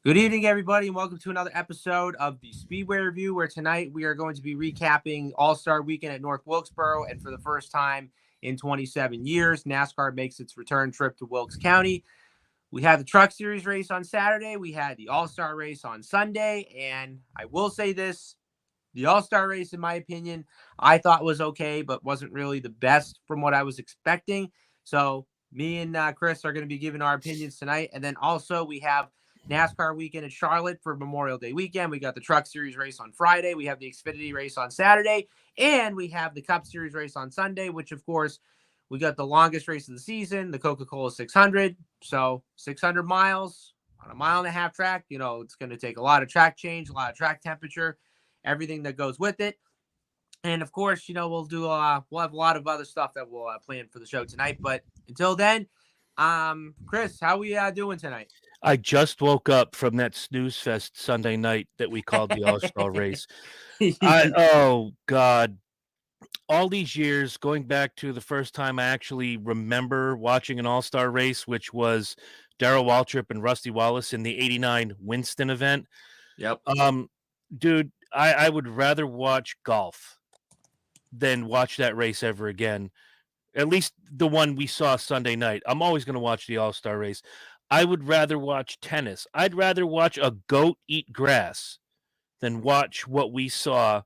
Good evening, everybody, and welcome to another episode of the Speedway Review, where tonight we are going to be recapping All-Star Weekend at North Wilkesboro, and for the first time in 27 years, NASCAR makes its return trip to Wilkes County. We had the Truck Series race on Saturday, we had the All-Star race on Sunday, and I will say this, the All-Star race, in my opinion, I thought was okay, but wasn't really the best from what I was expecting. So me and Chris are going to be giving our opinions tonight, and then also we have NASCAR weekend in Charlotte for Memorial Day weekend. We got the Truck Series race on Friday. We have the Xfinity race on Saturday. And we have the Cup Series race on Sunday, which, of course, we got the longest race of the season, the Coca-Cola 600. So 600 miles on a mile and a half track. You know, it's going to take a lot of track change, a lot of track temperature, everything that goes with it. And, of course, you know, we'll have a lot of other stuff that we'll plan for the show tonight. But until then, Chris, how we doing tonight? I just woke up from that snooze fest Sunday night that we called the All-Star race. Oh God, all these years going back to the first time I actually remember watching an All-Star race, which was Darrell Waltrip and Rusty Wallace in the '89 Winston event. Yep. Dude, I would rather watch golf than watch that race ever again. At least the one we saw Sunday night. I'm always going to watch the All-Star race. I would rather watch tennis. I'd rather watch a goat eat grass than watch what we saw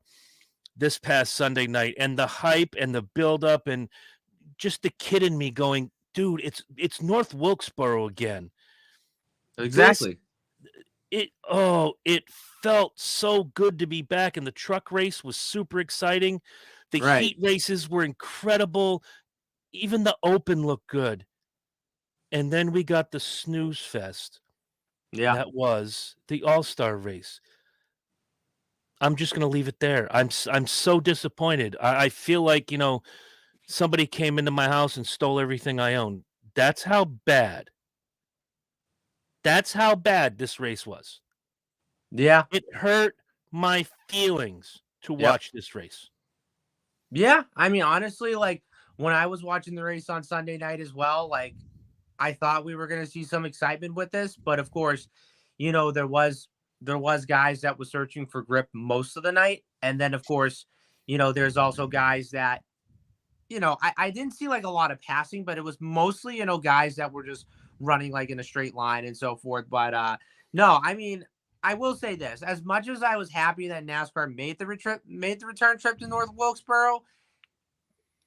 this past Sunday night, and the hype and the buildup and just the kid in me going, dude, it's North Wilkesboro again. Exactly. It felt so good to be back, and the truck race was super exciting. The heat races were incredible. Even the open looked good. And then we got the snooze fest. Yeah. That was the All-Star race. I'm just going to leave it there. I'm so disappointed. I feel like, you know, somebody came into my house and stole everything I own. That's how bad this race was. Yeah. It hurt my feelings to watch this race. Yeah. I mean, honestly, like when I was watching the race on Sunday night as well, like I thought we were going to see some excitement with this, but of course, you know, there was guys that was searching for grip most of the night. And then of course, you know, there's also guys that, you know, I didn't see like a lot of passing, but it was mostly, you know, guys that were just running like in a straight line and so forth. But no, I mean, I will say this, as much as I was happy that NASCAR made the return trip to North Wilkesboro,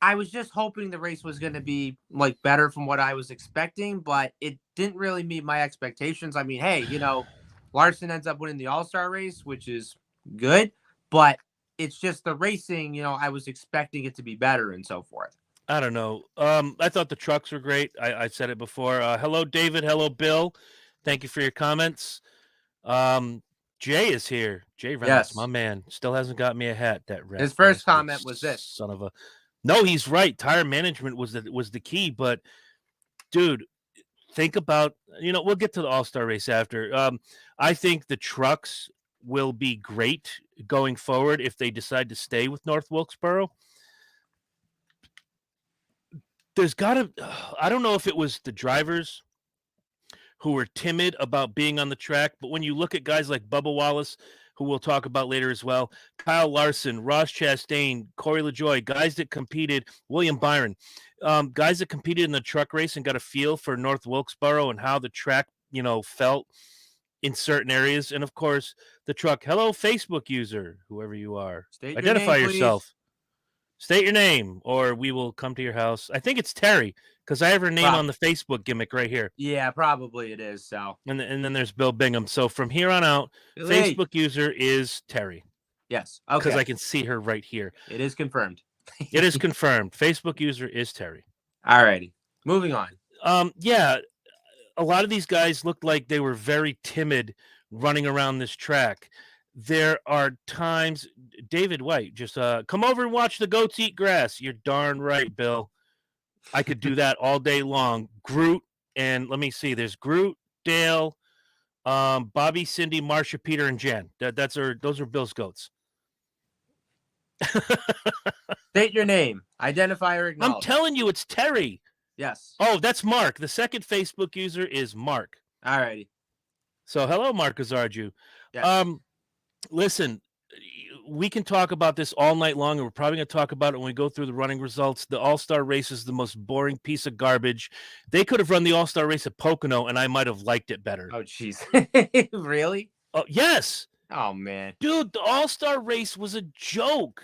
I was just hoping the race was going to be like better from what I was expecting, but it didn't really meet my expectations. I mean, hey, you know, Larson ends up winning the All-Star race, which is good, but it's just the racing, you know, I was expecting it to be better and so forth. I don't know. I thought the trucks were great. I said it before. Hello, David. Hello, Bill. Thank you for your comments. Jay is here. Jay Reynolds, my man, still hasn't got me a hat. That rat. His first comment was this: "Son of a." No, he's right. Tire management was the key. But, dude, think about, you know, we'll get to the All-Star race after. I think the trucks will be great going forward if they decide to stay with North Wilkesboro. There's got to, I don't know if it was the drivers who were timid about being on the track, but when you look at guys like Bubba Wallace, who we'll talk about later as well, Kyle Larson, Ross Chastain, Corey LaJoie, guys that competed, William Byron, guys that competed in the truck race and got a feel for North Wilkesboro and how the track, you know, felt in certain areas. And, of course, the truck. Hello, Facebook user, whoever you are. Identify yourself. State your name, or we will come to your house. I think it's Terry, because I have her name on the Facebook gimmick right here. Yeah, probably it is. So, and then there's Bill Bingham. So from here on out, Facebook user is Terry. Yes, okay. Because I can see her right here. It is confirmed. It is confirmed. Facebook user is Terry. All righty, moving on. Yeah, a lot of these guys looked like they were very timid running around this track. There are times, David White, just come over and watch the goats eat grass. You're darn right, Bill. I could do that all day long. Groot, and let me see. There's Groot, Dale, Bobby, Cindy, Marcia, Peter, and Jen. Those are Bill's goats. State your name, identify or acknowledge. I'm telling you, it's Terry. Yes. Oh, that's Mark. The second Facebook user is Mark. All righty. So hello, Mark Azarju. Yes. Listen, we can talk about this all night long, and we're probably going to talk about it when we go through the running results. The All-Star race is the most boring piece of garbage. They could have run the All-Star race at Pocono, and I might have liked it better. Oh, jeez. Really? Oh, yes. Oh, man. Dude, the All-Star race was a joke.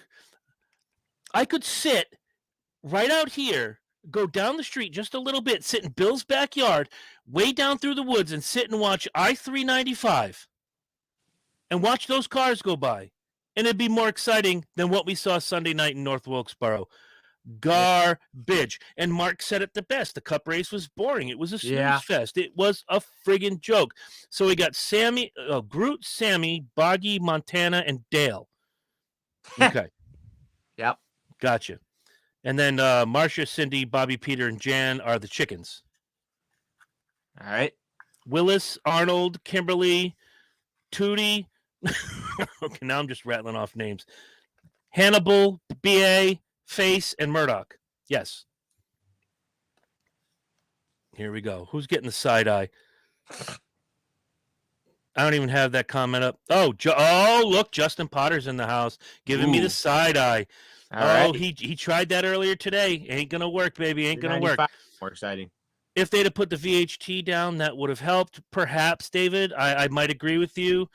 I could sit right out here, go down the street just a little bit, sit in Bill's backyard, way down through the woods, and sit and watch I-395 and watch those cars go by. And it'd be more exciting than what we saw Sunday night in North Wilkesboro. Garbage. And Mark said it the best. The Cup race was boring. It was a snooze fest. It was a friggin' joke. So we got Groot, Sammy, Boggy, Montana, and Dale. Okay. Yep. Gotcha. And then Marcia, Cindy, Bobby, Peter, and Jan are the chickens. All right. Willis, Arnold, Kimberly, Tootie. Okay, now I'm just rattling off names. Hannibal, B.A., Face, and Murdoch. Yes. Here we go. Who's getting the side eye? I don't even have that comment up. Oh, look, Justin Potter's in the house giving me the side eye. All right. He tried that earlier today. Ain't going to work, baby. Ain't going to work. More exciting. If they'd have put the VHT down, that would have helped. Perhaps, David. I might agree with you.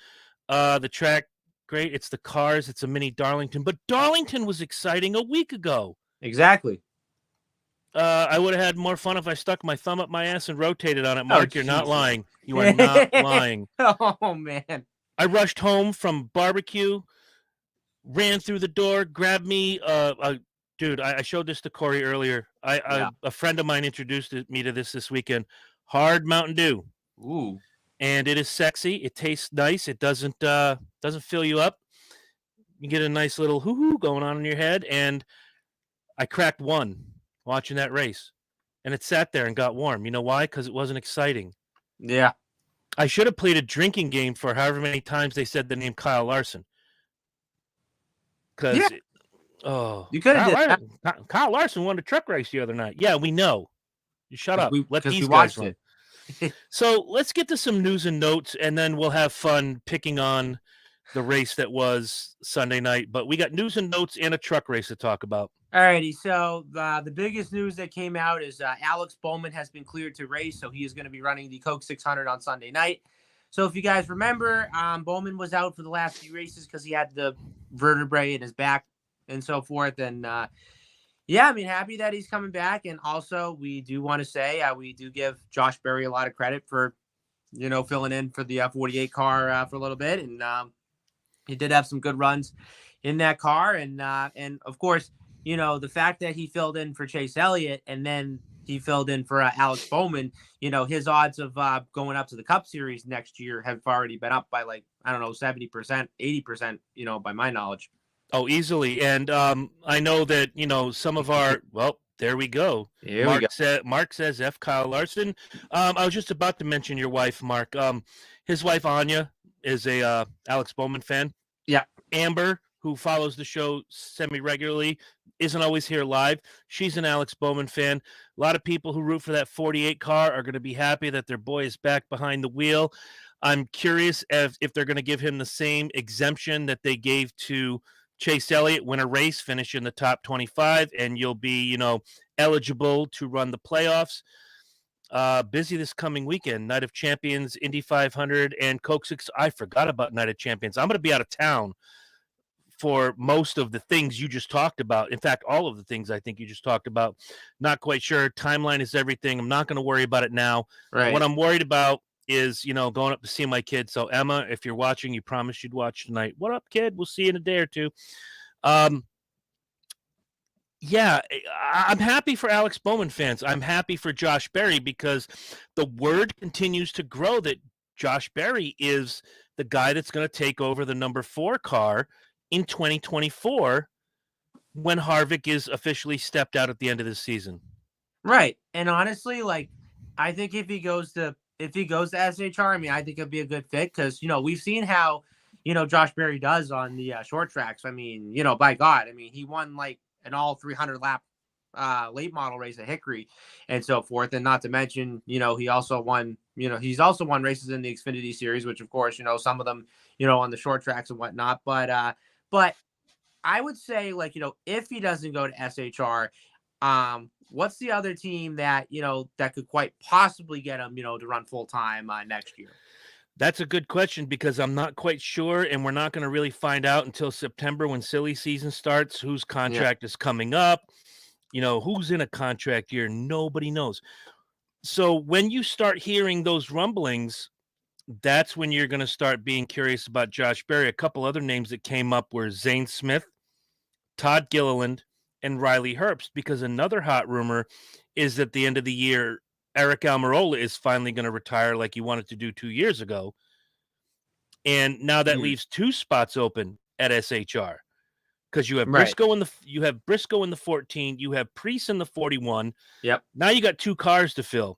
The track, great. It's the cars. It's a mini Darlington. But Darlington was exciting a week ago. Exactly. I would have had more fun if I stuck my thumb up my ass and rotated on it. Mark, you're not lying. You are not lying. Oh, man. I rushed home from barbecue, ran through the door, grabbed me. Dude, I showed this to Corey earlier. A friend of mine introduced me to this weekend. Hard Mountain Dew. Ooh. And it is sexy. It tastes nice. It doesn't fill you up. You get a nice little hoo-hoo going on in your head. And I cracked one watching that race. And it sat there and got warm. You know why? Because it wasn't exciting. Yeah. I should have played a drinking game for however many times they said the name Kyle Larson. Because, you could have did that. Kyle Larson won the truck race the other night. Yeah, we know. You shut up. Let these guys run. So let's get to some news and notes, and then we'll have fun picking on the race that was Sunday night. But we got news and notes and a truck race to talk about. All righty. So the biggest news that came out is Alex Bowman has been cleared to race. So he is going to be running the Coke 600 on Sunday night. So if you guys remember, Bowman was out for the last few races because he had the vertebrae in his back and so forth. And yeah, I mean, happy that he's coming back. And also, we do want to say we do give Josh Berry a lot of credit for, filling in for the 48 car for a little bit. And he did have some good runs in that car. And of course, the fact that he filled in for Chase Elliott and then he filled in for Alex Bowman, his odds of going up to the Cup Series next year have already been up by 70%, 80%, by my knowledge. Oh, easily. And I know that, some of our, well, there we go. Mark says F. Kyle Larson. I was just about to mention your wife, Mark. His wife, Anya, is a Alex Bowman fan. Yeah. Amber, who follows the show semi-regularly, isn't always here live. She's an Alex Bowman fan. A lot of people who root for that 48 car are going to be happy that their boy is back behind the wheel. I'm curious if they're going to give him the same exemption that they gave to Chase Elliott, win a race, finish in the top 25, and you'll be, eligible to run the playoffs. Busy this coming weekend. Night of Champions, Indy 500, and Coke 6. I forgot about Night of Champions. I'm going to be out of town for most of the things you just talked about. In fact, all of the things I think you just talked about. Not quite sure. Timeline is everything. I'm not going to worry about it now. Right. What I'm worried about is, going up to see my kid. So, Emma, if you're watching, you promised you'd watch tonight. What up, kid? We'll see you in a day or two. Yeah, I'm happy for Alex Bowman fans. I'm happy for Josh Berry because the word continues to grow that Josh Berry is the guy that's going to take over the number 4 car in 2024 when Harvick is officially stepped out at the end of the season. Right. And honestly, I think if he goes to SHR, I mean, I think it'd be a good fit because, we've seen how, Josh Berry does on the short tracks. I mean, by God, I mean, he won an all 300 lap late model race at Hickory and so forth. And not to mention, he also won, he's also won races in the Xfinity series, which of course, some of them, on the short tracks and whatnot. But I would say, like, if he doesn't go to SHR, what's the other team that, that could quite possibly get him, to run full time next year? That's a good question because I'm not quite sure, and we're not going to really find out until September when silly season starts, whose Yeah. contract is coming up, who's in a contract year. Nobody knows. So when you start hearing those rumblings, that's when you're going to start being curious about Josh Berry. A couple other names that came up were Zane Smith, Todd Gilliland, and Riley Herbst, because another hot rumor is that at the end of the year, Eric Almirola is finally going to retire like he wanted to do 2 years ago. And now that leaves 2 spots open at SHR because you have Right. Briscoe in the 14, you have Preece in the 41. Yep. Now you got 2 cars to fill.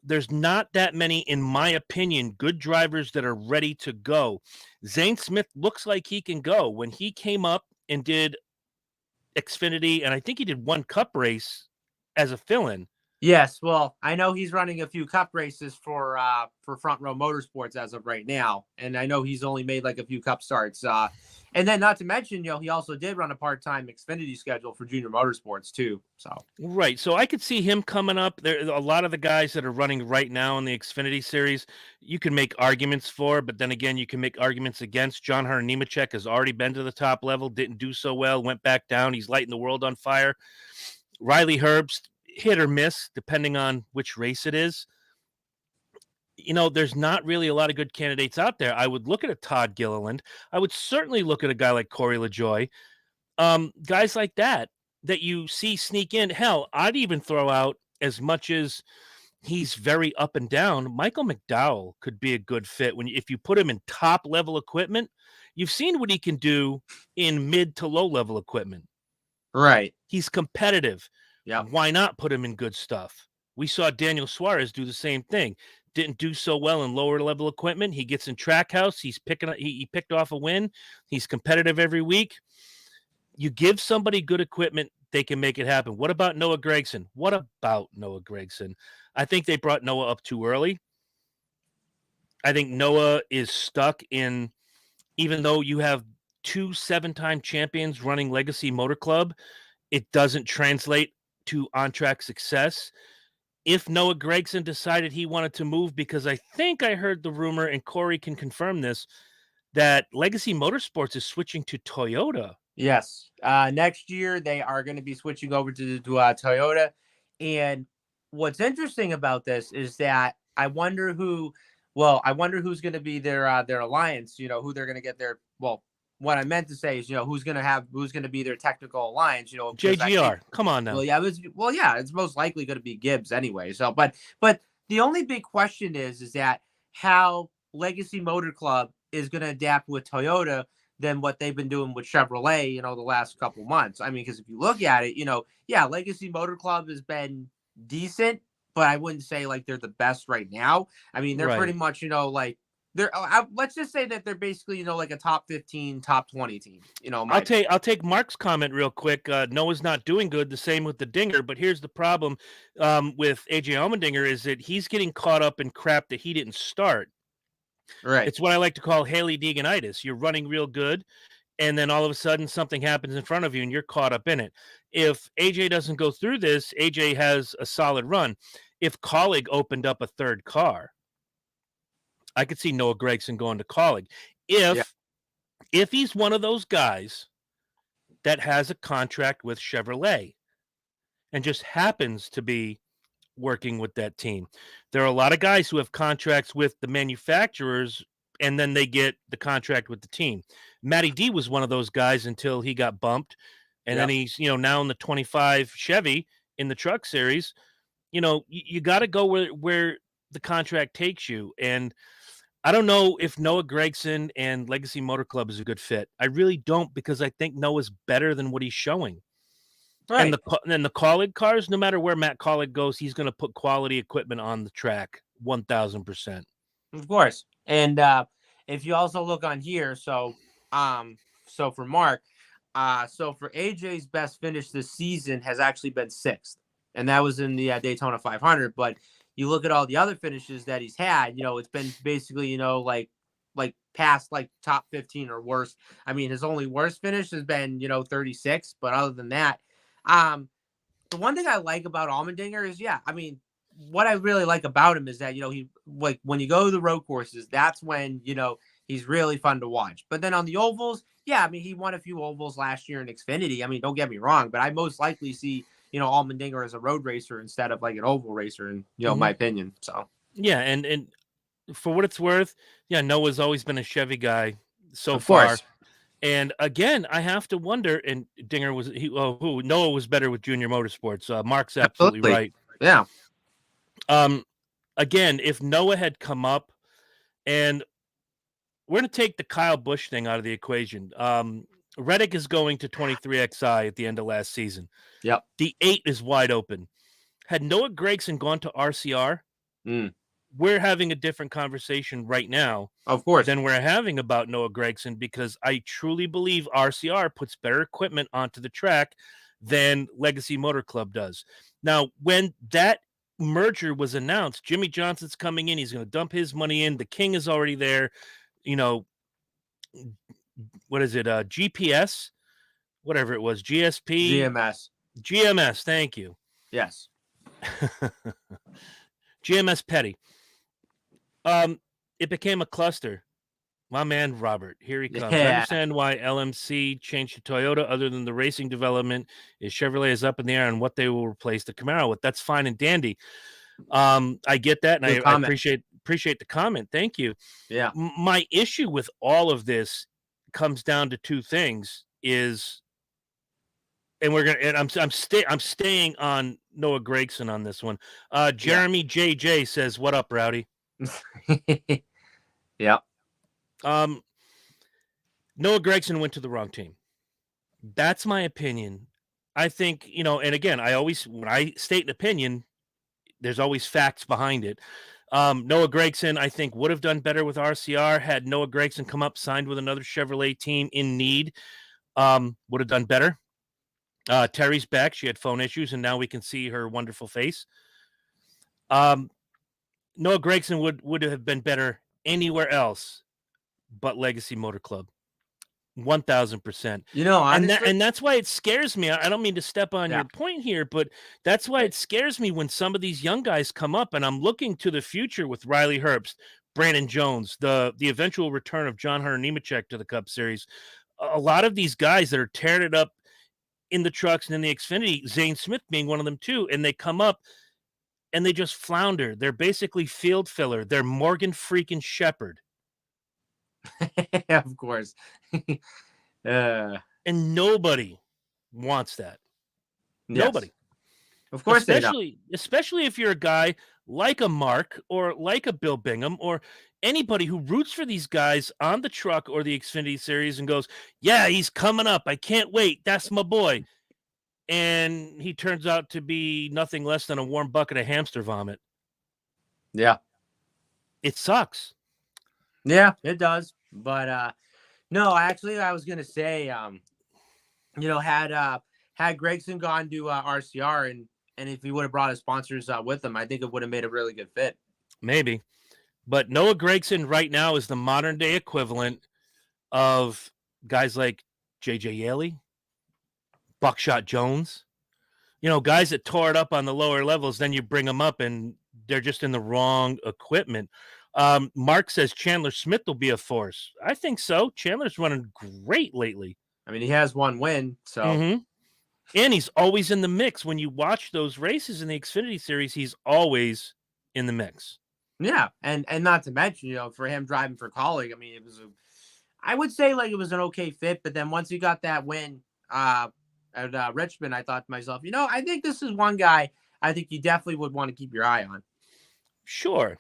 There's not that many, in my opinion, good drivers that are ready to go. Zane Smith looks like he can go. When he came up and did Xfinity, and I think he did 1 cup race as a fill-in. Yes, well, I know he's running a few cup races for Front Row Motorsports as of right now, and I know he's only made like a few cup starts. And then not to mention, he also did run a part-time Xfinity schedule for Junior Motorsports too. So right, so I could see him coming up. There, a lot of the guys that are running right now in the Xfinity series, you can make arguments for, but then again, you can make arguments against. John Hunter Nemechek has already been to the top level, didn't do so well, went back down. He's lighting the world on fire. Riley Herbst, hit or miss, depending on which race it is. There's not really a lot of good candidates out there. I would look at a Todd Gilliland. I would certainly look at a guy like Corey LaJoie. Guys like that you see sneak in. Hell, I'd even throw out, as much as he's very up and down, Michael McDowell could be a good fit if you put him in top level equipment. You've seen what he can do in mid to low level equipment. Right. He's competitive. Yeah. Why not put him in good stuff? We saw Daniel Suarez do the same thing. Didn't do so well in lower level equipment. He gets in Trackhouse. He picked off a win. He's competitive every week. You give somebody good equipment, they can make it happen. What about Noah Gragson? I think they brought Noah up too early. I think Noah is stuck in, even though you have 2 7-time champions running Legacy Motor Club, it doesn't translate to on-track success. If Noah Gragson decided he wanted to move, because I think I heard the rumor, and Corey can confirm this, that Legacy Motorsports is switching to Toyota. Yes. Next year, they are going to be switching over to Toyota. And what's interesting about this is that I wonder who's going to be their alliance, who they're going to get what I meant to say is, who's going to be their technical alliance, JGR. Come on now. It's most likely going to be Gibbs anyway. So, but the only big question is that how Legacy Motor Club is going to adapt with Toyota than what they've been doing with Chevrolet, the last couple months. I mean, because if you look at it, Legacy Motor Club has been decent, but I wouldn't say like they're the best right now. I mean, they're pretty much, like they're, let's just say that they're basically, like a top 15, top 20 team, I'll take Mark's comment real quick. Noah's not doing good. The same with the Dinger, but here's the problem with AJ Allmendinger is that he's getting caught up in crap that he didn't start. Right. It's what I like to call Haley Deeganitis. You're running real good, and then all of a sudden something happens in front of you and you're caught up in it. If AJ doesn't go through this, AJ has a solid run. If Colleague opened up a third car, I could see Noah Gragson going to Colleague. If he's one of those guys that has a contract with Chevrolet and just happens to be working with that team. There are a lot of guys who have contracts with the manufacturers and then they get the contract with the team. Matty D was one of those guys until he got bumped. And then he's, now in the 25 Chevy in the truck series. You got to go where the contract takes you. And I don't know if Noah Gragson and Legacy Motor Club is a good fit. I really don't, because I think Noah's better than what he's showing. Right. And the Colleague cars, no matter where Matt Colleague goes, he's going to put quality equipment on the track, 1,000%. Of course. And if you also look on here, so for Mark, so for AJ's best finish this season has actually been 6th, and that was in the Daytona 500. But you look at all the other finishes that he's had, it's been basically, like past like top 15 or worse. I mean, his only worst finish has been, 36, but other than that, the one thing I like about Allmendinger is, yeah, I mean, what I really like about him is that, he, like, when you go to the road courses, that's when, he's really fun to watch. But then on the ovals, yeah, I mean, he won a few ovals last year in Xfinity. I mean, don't get me wrong, but I most likely see, Allmendinger as a road racer instead of like an oval racer, in, my opinion. So, yeah. And for what it's worth, yeah, Noah's always been a Chevy guy so of far. course. And again, I have to wonder. And Dinger was Noah was better with Junior Motorsports. Mark's absolutely right. Yeah. Again, if Noah had come up, and we're going to take the Kyle Busch thing out of the equation. Reddick is going to 23XI at the end of last season. Yep. The 8 is wide open. Had Noah Gragson gone to RCR, we're having a different conversation right now, of course, than we're having about Noah Gragson, because I truly believe RCR puts better equipment onto the track than Legacy Motor Club does. Now, when that merger was announced, Jimmy Johnson's coming in. He's going to dump his money in. The King is already there. What is it? GPS, whatever it was, GSP, GMS. Thank you. Yes. GMS Petty. It became a cluster. My man Robert, here he comes. Yeah. I understand why LMC changed to Toyota. Other than the racing development, is Chevrolet is up in the air on what they will replace the Camaro with. That's fine and dandy. I get that, and I appreciate the comment. Thank you. Yeah. My issue with all of this comes down to two things: I'm staying on Noah Gragson on this one. Jeremy JJ says, "What up, Rowdy?" Yeah. Noah Gragson went to the wrong team. That's my opinion. I think, and again, when I state an opinion, there's always facts behind it. Noah Gragson, I think, would have done better with RCR had Noah Gragson come up, signed with another Chevrolet team in need. Would have done better. Terry's back. She had phone issues, and now we can see her wonderful face. Noah Gragson would have been better anywhere else but Legacy Motor Club. 1,000%. Honestly, and that's why it scares me. I don't mean to step on your point here, but that's why it scares me when some of these young guys come up, and I'm looking to the future with Riley Herbst, Brandon Jones, the eventual return of John Hunter Nemechek to the Cup Series. A lot of these guys that are tearing it up in the trucks and in the Xfinity, Zane Smith being one of them too, and they come up and they just flounder. They're basically field filler. They're Morgan freaking Shepherd. Of course. And nobody wants that. Yes. Nobody. Of course, especially if you're a guy like a Mark or like a Bill Bingham or anybody who roots for these guys on the truck or the Xfinity Series and goes, yeah, he's coming up. I can't wait. That's my boy. And he turns out to be nothing less than a warm bucket of hamster vomit. Yeah. It sucks. Yeah, it does. But no, actually, I was gonna say, had Gragson gone to RCR and if he would have brought his sponsors with him, I think it would have made a really good fit. Maybe, but Noah Gragson right now is the modern day equivalent of guys like JJ Yeley, Buckshot Jones. Guys that tore it up on the lower levels. Then you bring them up and they're just in the wrong equipment. Mark says Chandler Smith will be a force. I think so. Chandler's running great lately. I mean, he has one win, so. Mm-hmm. And he's always in the mix. When you watch those races in the Xfinity Series, he's always in the mix. Yeah, and not to mention, for him driving for Kaulig, I mean, I would say like it was an okay fit, but then once he got that win at Richmond, I thought to myself, I think this is one guy I think you definitely would want to keep your eye on. Sure.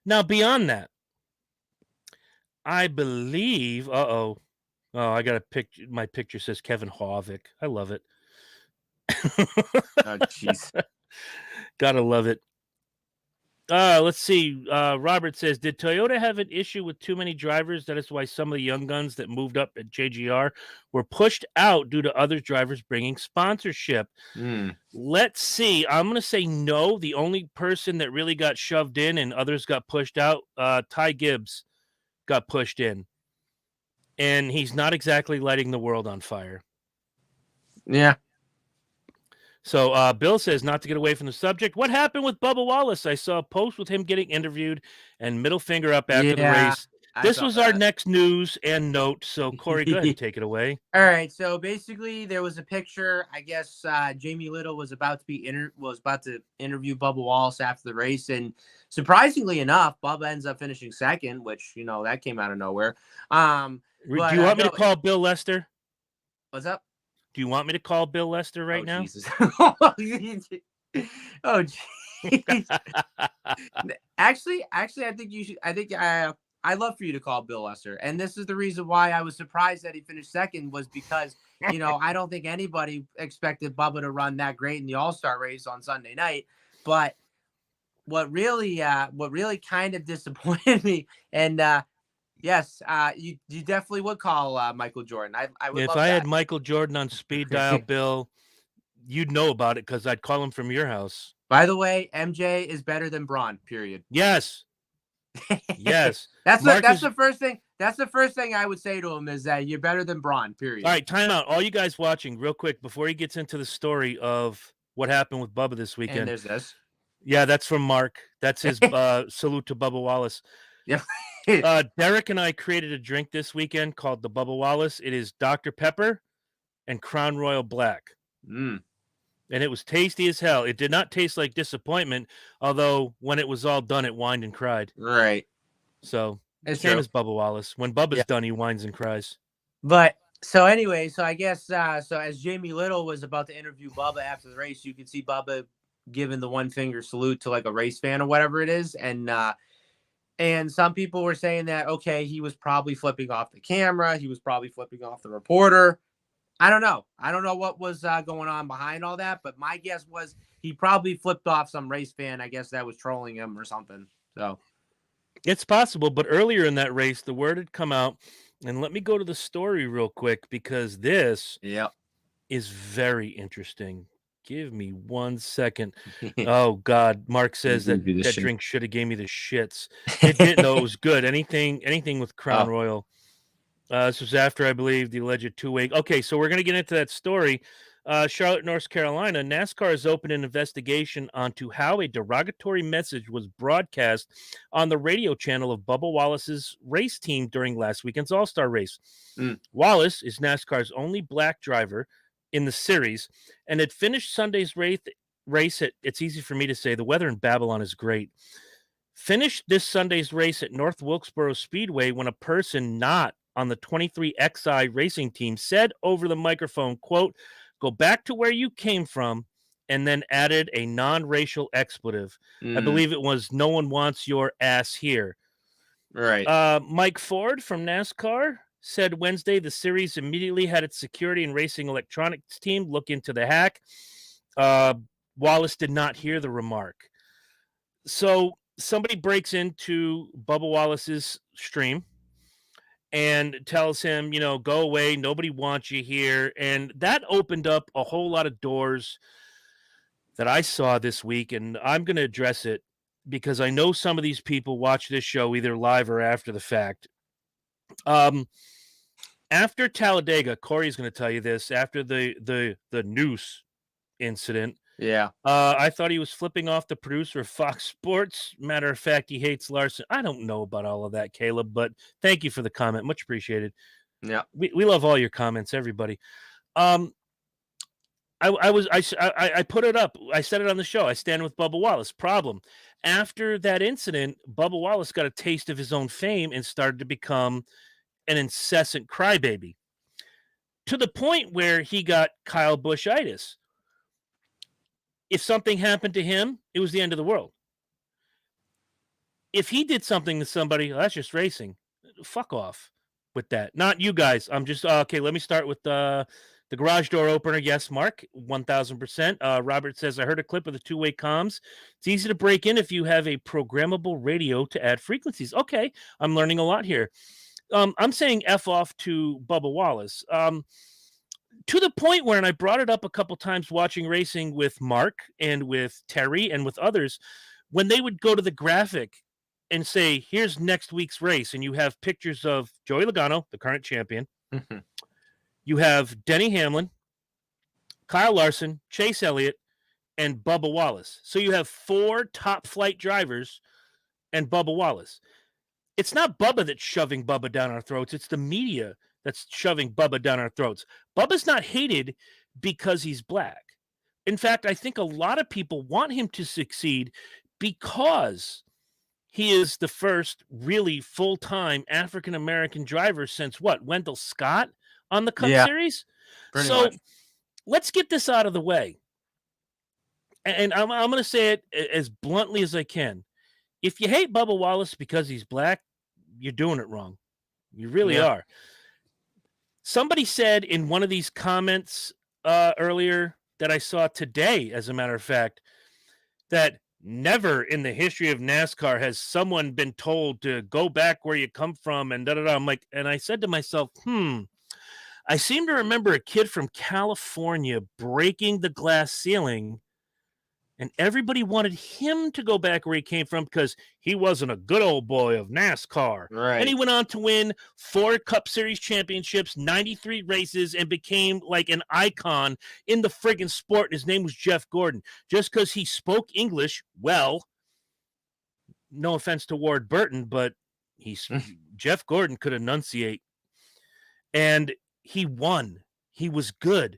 Now, beyond that, I believe, oh, I got a picture. My picture says Kevin Harvick. I love it. Oh, jeez. Gotta love it. Let's see. Robert says, did Toyota have an issue with too many drivers? That is why some of the young guns that moved up at JGR were pushed out due to other drivers bringing sponsorship. Let's see. I'm going to say no. The only person that really got shoved in and others got pushed out, Ty Gibbs got pushed in. And he's not exactly lighting the world on fire. Yeah. So Bill says, not to get away from the subject, what happened with Bubba Wallace? I saw a post with him getting interviewed and middle finger up after the race. This was our next news and note. So Corey, go ahead and take it away. All right. So basically, there was a picture. I guess Jamie Little was about to interview Bubba Wallace after the race, and surprisingly enough, Bubba ends up finishing second, which that came out of nowhere. Do you want me to call Bill Lester? What's up? Do you want me to call Bill Lester right now? Jesus. Oh, geez. Actually, I think you should. I'd love for you to call Bill Lester. And this is the reason why I was surprised that he finished second, was because, I don't think anybody expected Bubba to run that great in the All-Star race on Sunday night. But what really kind of disappointed me, and yes, you definitely would call Michael Jordan. I would. If I had Michael Jordan on speed dial, Bill, you'd know about it because I'd call him from your house. By the way, MJ is better than Braun. Period. Yes. Yes. That's the first thing. That's the first thing I would say to him, is that you're better than Braun. Period. All right, time out. All you guys watching, real quick, before he gets into the story of what happened with Bubba this weekend. And there's this. Yeah, that's from Mark. That's his salute to Bubba Wallace. Yeah. Derek and I created a drink this weekend called the Bubba Wallace. It is Dr. Pepper and Crown Royal Black. And it was tasty as hell. It did not taste like disappointment, although when it was all done, it whined and cried. Right. So same as Bubba Wallace. When Bubba's done, he whines and cries. But so anyway, so I guess so as Jamie Little was about to interview Bubba after the race, you could see Bubba giving the one finger salute to like a race fan or whatever it is, and some people were saying that, okay, he was probably flipping off the camera, he was probably flipping off the reporter. I don't know what was going on behind all that, but my guess was he probably flipped off some race fan, I guess, that was trolling him or something. So it's possible, but earlier in that race, the word had come out, and let me go to the story real quick because this is very interesting. Give me 1 second. Oh God, Mark says that drink should have gave me the shits. It didn't though. It was good. Anything with Crown Royal. This was after, I believe, the alleged two-way. Okay, so we're going to get into that story. Charlotte, North Carolina, NASCAR has opened an investigation onto how a derogatory message was broadcast on the radio channel of Bubba Wallace's race team during last weekend's All-Star race. Wallace is NASCAR's only black driver in the series and had finished Sunday's race at, it's easy for me to say, the weather in Babylon is great. Finished this Sunday's race at North Wilkesboro Speedway when a person not on the 23XI racing team said over the microphone, quote, "Go back to where you came from," and then added a non-racial expletive. I believe it was, "No one wants your ass here." Right. Mike Ford from NASCAR said Wednesday the series immediately had its security and racing electronics team look into the hack. Wallace did not hear the remark. So somebody breaks into Bubba Wallace's stream and tells him, go away. Nobody wants you here. And that opened up a whole lot of doors that I saw this week. And I'm going to address it because I know some of these people watch this show either live or after the fact. After Talladega, Corey's going to tell you this, after the noose incident. Yeah. I thought he was flipping off the producer of Fox Sports. Matter of fact, he hates Larson. I don't know about all of that, Caleb, but thank you for the comment. Much appreciated. Yeah. We love all your comments, everybody. I put it up. I said it on the show. I stand with Bubba Wallace. Problem. After that incident, Bubba Wallace got a taste of his own fame and started to become an incessant crybaby to the point where he got Kyle Busch-itis. If something happened to him, it was the end of the world. If he did something to somebody, that's just racing. Fuck off with that. Not you guys. I'm just, okay, let me start with the The garage door opener, yes, Mark, 1,000%. Robert says, I heard a clip of the two-way comms. It's easy to break in if you have a programmable radio to add frequencies. Okay, I'm learning a lot here. I'm saying F off to Bubba Wallace. To the point where, and I brought it up a couple times watching racing with Mark and with Terry and with others, when they would go to the graphic and say, here's next week's race, and you have pictures of Joey Logano, the current champion. You have Denny Hamlin, Kyle Larson, Chase Elliott, and Bubba Wallace. So you have 4 top flight drivers and Bubba Wallace. It's not Bubba that's shoving Bubba down our throats. It's the media that's shoving Bubba down our throats. Bubba's not hated because he's black. In fact, I think a lot of people want him to succeed because he is the first really full-time African-American driver since what? Wendell Scott on the Cup Series? So much. Let's get this out of the way. And I'm going to say it as bluntly as I can. If you hate Bubba Wallace because he's black, you're doing it wrong. You really are. Somebody said in one of these comments earlier that I saw today, as a matter of fact, that never in the history of NASCAR has someone been told to go back where you come from and da-da-da. I'm like, and I said to myself, I seem to remember a kid from California breaking the glass ceiling, and everybody wanted him to go back where he came from because he wasn't a good old boy of NASCAR. Right. And he went on to win 4 Cup Series championships, 93 races, and became like an icon in the friggin' sport. His name was Jeff Gordon. Just because he spoke English well, no offense to Ward Burton, but Jeff Gordon could enunciate. And he won. He was good.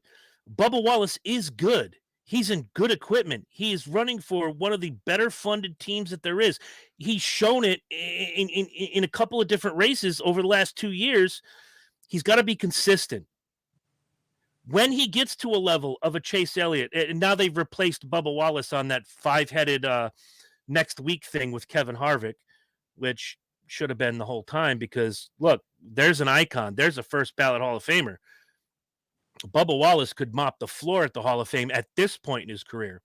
Bubba Wallace is good. He's in good equipment. He is running for one of the better funded teams that there is. He's shown it in a couple of different races over the last 2 years. He's got to be consistent. When he gets to a level of a Chase Elliott, and now they've replaced Bubba Wallace on that 5-headed next week thing with Kevin Harvick, which should have been the whole time because, look, there's an icon. There's a first ballot Hall of Famer. Bubba Wallace could mop the floor at the Hall of Fame at this point in his career.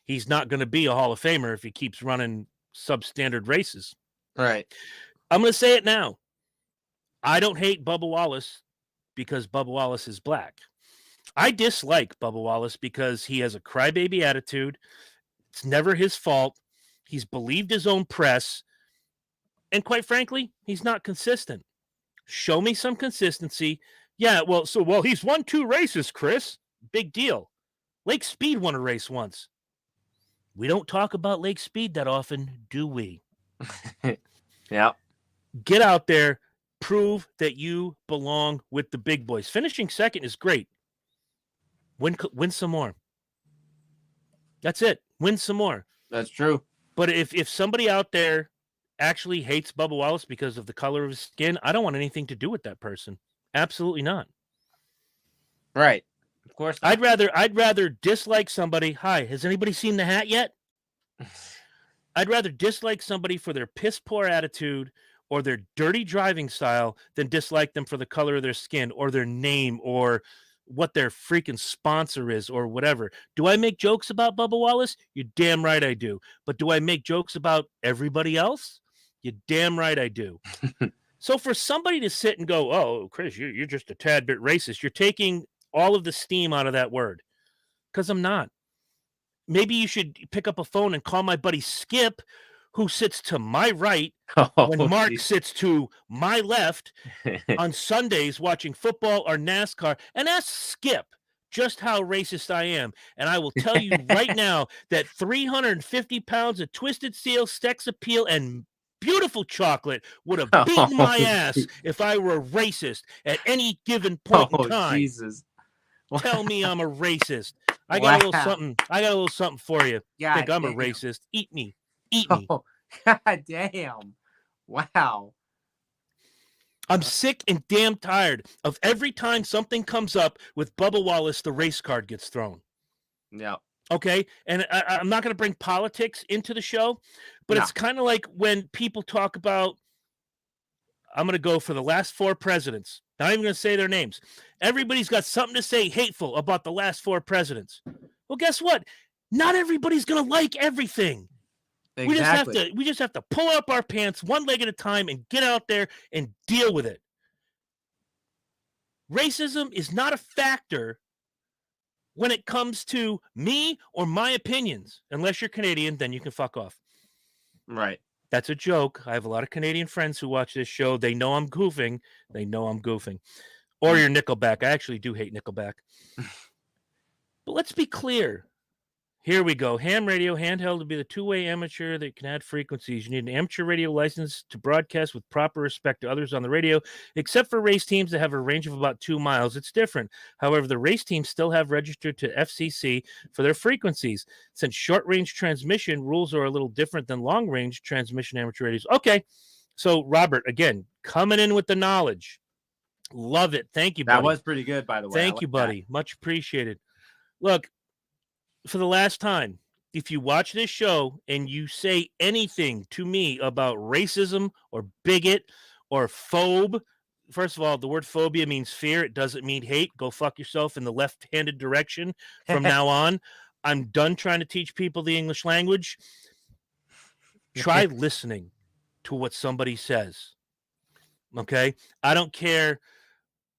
He's not going to be a Hall of Famer if he keeps running substandard races. Right. I'm going to say it now. I don't hate Bubba Wallace because Bubba Wallace is black. I dislike Bubba Wallace because he has a crybaby attitude. It's never his fault. He's believed his own press. And quite frankly, he's not consistent. Show me some consistency. Yeah, well, he's won 2 races, Chris. Big deal. Lake Speed won a race once. We don't talk about Lake Speed that often, do we? Yeah. Get out there, prove that you belong with the big boys. Finishing second is great. Win some more. That's it. Win some more. That's true. But if somebody out there actually hates Bubba Wallace because of the color of his skin, I don't want anything to do with that person. Absolutely not. Right. Of course not. I'd rather dislike somebody. Hi, has anybody seen the hat yet? I'd rather dislike somebody for their piss poor attitude or their dirty driving style than dislike them for the color of their skin or their name or what their freaking sponsor is or whatever. Do I make jokes about Bubba Wallace? You're damn right I do. But do I make jokes about everybody else? You're damn right I do. So for somebody to sit and go, oh, Chris, you're just a tad bit racist, you're taking all of the steam out of that word. Because I'm not. Maybe you should pick up a phone and call my buddy Skip, who sits to my right when Mark sits to my left on Sundays watching football or NASCAR, and ask Skip just how racist I am. And I will tell you right now that 350 pounds of Twisted Steel, Sex Appeal, and beautiful chocolate would have beaten my ass if I were a racist at any given point in time. Jesus. Tell me I'm a racist. I got a little something. I got a little something for you. God Think I'm damn. a racist? Eat me. Eat me. Oh, God damn. Wow. I'm sick and damn tired of every time something comes up with Bubba Wallace, the race card gets thrown. Yeah. Okay, and I'm not going to bring politics into the show, but it's kind of like when people talk about, I'm going to go for the last 4 presidents, Not even going to say their names. Everybody's got something to say hateful about the last 4 presidents. Well, guess what? Not everybody's going to like everything. Exactly. We just have to pull up our pants one leg at a time and get out there and deal with it. Racism is not a factor when it comes to me or my opinions. Unless you're Canadian, then you can fuck off. Right. That's a joke. I have a lot of Canadian friends who watch this show. They know I'm goofing. Or you're Nickelback. I actually do hate Nickelback. But let's be clear. Here we go. Ham radio, handheld to be the two-way amateur that can add frequencies. You need an amateur radio license to broadcast with proper respect to others on the radio, except for race teams that have a range of about 2 miles. It's different. However, the race teams still have registered to FCC for their frequencies. Since short-range transmission rules are a little different than long-range transmission amateur radios. Okay. So, Robert, again, coming in with the knowledge. Love it. Thank you, buddy. That was pretty good, by the way. Thank you, buddy. Much appreciated. Look, for the last time, if you watch this show and you say anything to me about racism or bigot or phobe, first of all, the word phobia means fear. It doesn't mean hate. Go fuck yourself in the left-handed direction from now on. I'm done trying to teach people the English language. Try listening to what somebody says. Okay? I don't care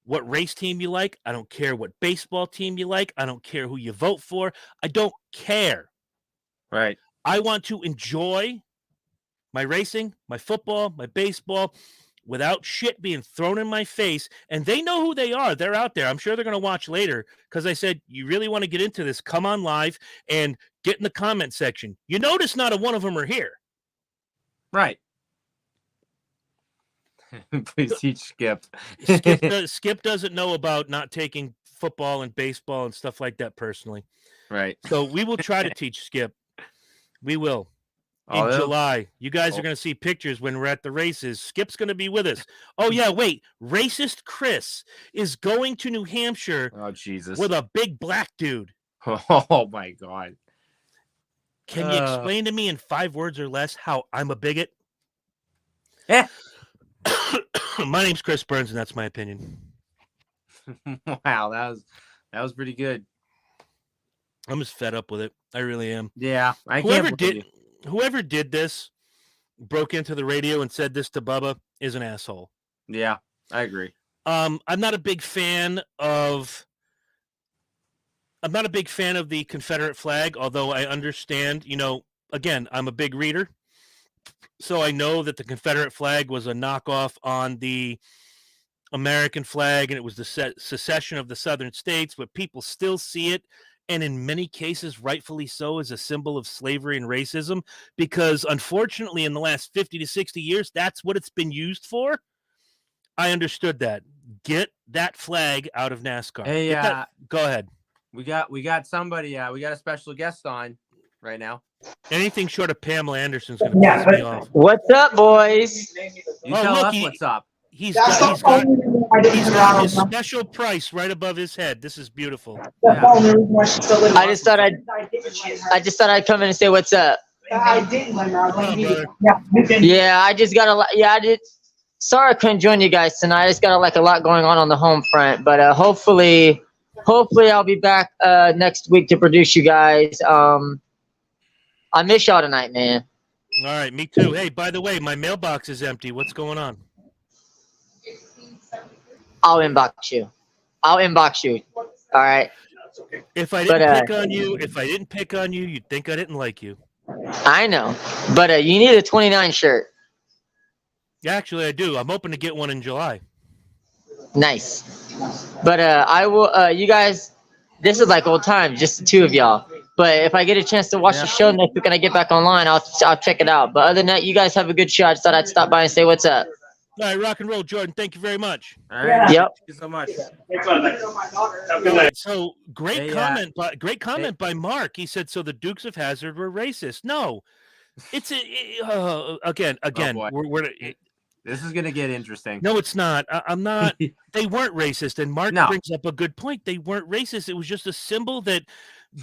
what race team you like. I don't care what baseball team you like. I don't care who you vote for. I don't care. Right. I want to enjoy my racing, my football, my baseball without shit being thrown in my face. And they know who they are. They're out there. I'm sure they're going to watch later because I said, you really want to get into this? Come on live and get in the comment section. You notice not a one of them are here. Right. Please teach Skip. Skip doesn't know about not taking football and baseball and stuff like that personally. Right. So we will try to teach Skip. We will. In July. You guys are going to see pictures when we're at the races. Skip's going to be with us. Oh, yeah, wait. Racist Chris is going to New Hampshire with a big black dude. Oh, my God. Can you explain to me in 5 words or less how I'm a bigot? Yeah. My name's Chris Burns, and that's my opinion. Wow, that was pretty good. I'm just fed up with it. I really am. Yeah, whoever did this, broke into the radio and said this to Bubba, is an asshole. Yeah, I agree. I'm not a big fan of the Confederate flag, although I understand, again, I'm a big reader. So I know that the Confederate flag was a knockoff on the American flag, and it was the secession of the southern states, but people still see it, and in many cases, rightfully so, as a symbol of slavery and racism, because unfortunately, in the last 50 to 60 years, that's what it's been used for. I understood that. Get that flag out of NASCAR. Hey, go ahead. We got somebody. We got a special guest on right now. Anything short of Pamela Anderson's going to piss me off. What's up, boys? You tell us what's up. He's got a special price right above his head. This is beautiful. Yeah. I just thought I'd come in and say what's up. Yeah, I just got sorry I couldn't join you guys tonight. I just got a lot going on the home front, but hopefully I'll be back next week to produce you guys. I miss y'all tonight, man. All right, me too. Hey, by the way, my mailbox is empty. What's going on? I'll inbox you. All right. If I didn't pick on you, you'd think I didn't like you. I know, but you need a 29 shirt. Yeah, actually, I do. I'm hoping to get one in July. Nice. But I will. You guys, this is like old times, just the two of y'all. But if I get a chance to watch the show next week and I get back online, I'll check it out. But other than that, you guys have a good show. I just thought I'd stop by and say what's up. All right, rock and roll, Jordan. Thank you very much. All right. Yep. Thank you so much. So great comment by Mark. He said, "So the Dukes of Hazzard were racist." No, it's again. This is gonna get interesting. No, it's not. I'm not. They weren't racist, and Mark brings up a good point. They weren't racist. It was just a symbol that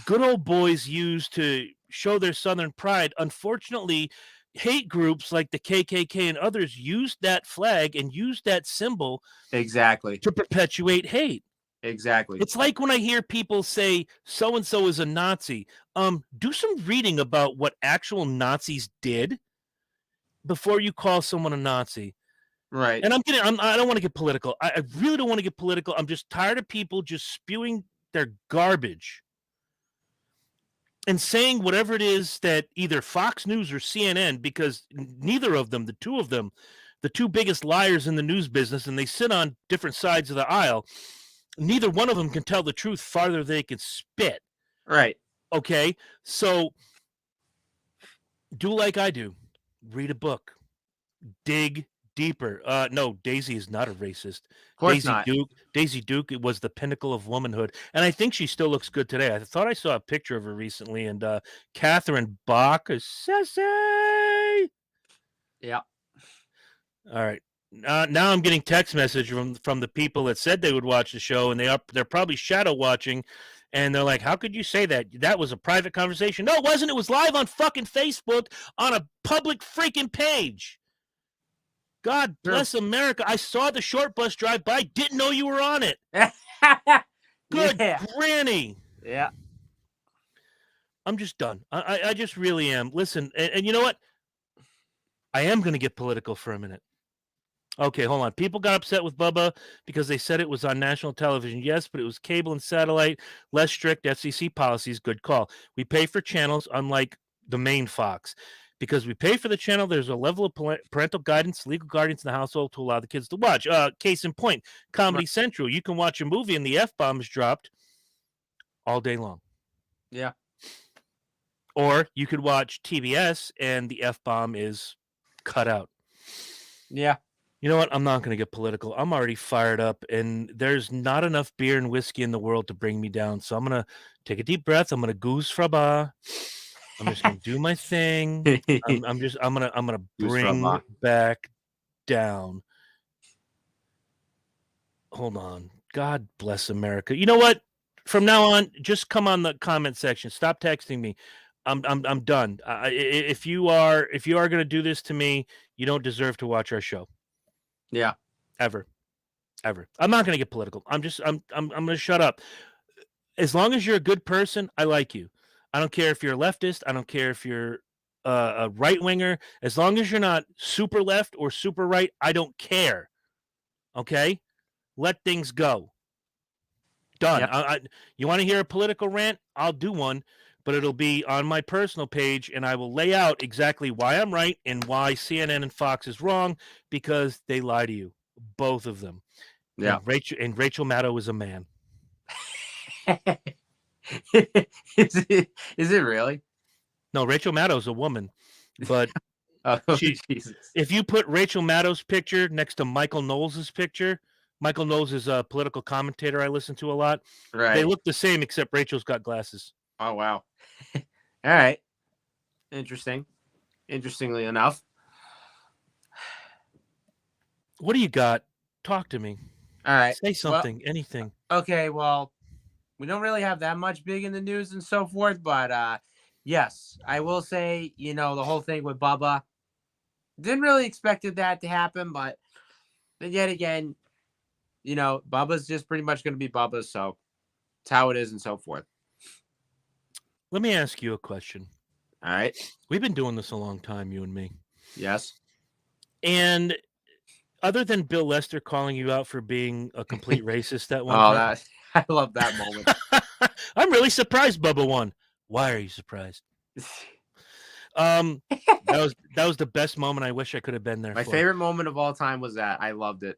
good old boys used to show their Southern pride. Unfortunately, hate groups like the KKK and others used that flag and used that symbol Exactly. to perpetuate hate. Exactly. It's like when I hear people say so-and-so is a Nazi. Do some reading about what actual Nazis did before you call someone a Nazi. Right. And I don't want to get political. I really don't want to get political. I'm just tired of people just spewing their garbage and saying whatever it is that either Fox News or CNN, because neither of them, the two of them, the two biggest liars in the news business, and they sit on different sides of the aisle, neither one of them can tell the truth farther than they can spit. Right. Okay? So do like I do. Read a book. Dig deeper. No, Daisy is not a racist. Of course not. Daisy Duke was the pinnacle of womanhood, and I think she still looks good today. I thought I saw a picture of her recently, and Catherine Bach is sassy. Yeah. All right. Now I'm getting text message from the people that said they would watch the show, and they're probably shadow watching, and they're like, "How could you say that? That was a private conversation." No, it wasn't. It was live on fucking Facebook on a public freaking page. God bless America. I saw the short bus drive by. Didn't know you were on it. Good granny. Yeah. I'm just done. I just really am. Listen, and you know what? I am going to get political for a minute. Okay, hold on. People got upset with Bubba because they said it was on national television. Yes, but it was cable and satellite. Less strict FCC policies. Good call. We pay for channels unlike the main Fox. Because we pay for the channel, there's a level of parental guidance, legal guardians in the household to allow the kids to watch. Case in point, Comedy Central. You can watch a movie and the F-bomb is dropped all day long. Yeah. Or you could watch TBS and the F-bomb is cut out. Yeah. You know what? I'm not going to get political. I'm already fired up, and there's not enough beer and whiskey in the world to bring me down. So I'm going to take a deep breath. I'm going to goose fraba. I'm just gonna do my thing. I'm gonna bring back down. Hold on. God bless America. You know what? From now on, just come on the comment section. Stop texting me. I'm done. If you are gonna do this to me, you don't deserve to watch our show. Yeah. Ever. I'm not gonna get political. I'm gonna shut up. As long as you're a good person, I like you. I don't care if you're a leftist. I don't care if you're a right winger. As long as you're not super left or super right, I don't care. Okay? Let things go. Done. Yep. You want to hear a political rant? I'll do one, but it'll be on my personal page, and I will lay out exactly why I'm right and why CNN and Fox is wrong, because they lie to you, both of them. Yeah. And Rachel Maddow is a man. Is it really? No, Rachel Maddow's a woman, but Jesus. If you put Rachel Maddow's picture next to Michael Knowles' picture, Michael Knowles is a political commentator I listen to a lot. Right. They look the same, except Rachel's got glasses. Oh, wow. All right. Interesting. Interestingly enough. What do you got? Talk to me. All right. Say something, anything. Okay, well, we don't really have that much big in the news and so forth, but yes, I will say, the whole thing with Bubba, didn't really expected that to happen, but yet again, Bubba's just pretty much going to be Bubba, so it's how it is and so forth. Let me ask you a question. All right. We've been doing this a long time, you and me. Yes. And other than Bill Lester calling you out for being a complete racist that one time. I love that moment. I'm really surprised Bubba won. Why are you surprised? That was the best moment. I wish I could have been there. My favorite moment of all time was that. I loved it.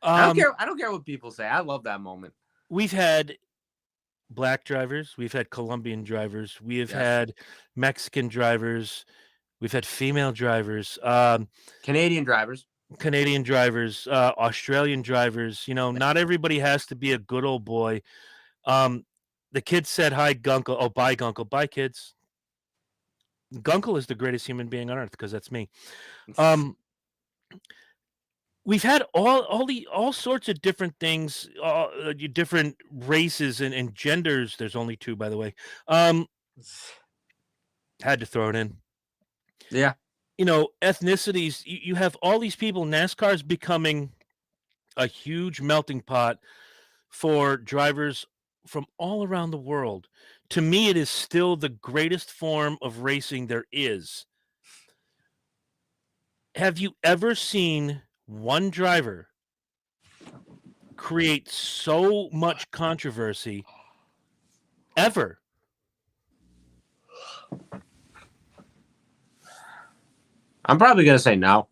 I don't care what people say. I love that moment. We've had black drivers. We've had Colombian drivers. We have had Mexican drivers. We've had female drivers. Canadian drivers. Australian drivers. Not everybody has to be a good old boy. The kids said hi, Gunkle. Oh, bye, Gunkle. Bye, kids. Gunkle is the greatest human being on earth because that's me. We've had all sorts of different things, different races and genders. There's only two, by the way. Had to throw it in. Yeah. Ethnicities. You have all these people. NASCAR is becoming a huge melting pot for drivers from all around the world. To me, it is still the greatest form of racing there is. Have you ever seen one driver create so much controversy ever? I'm probably going to say no.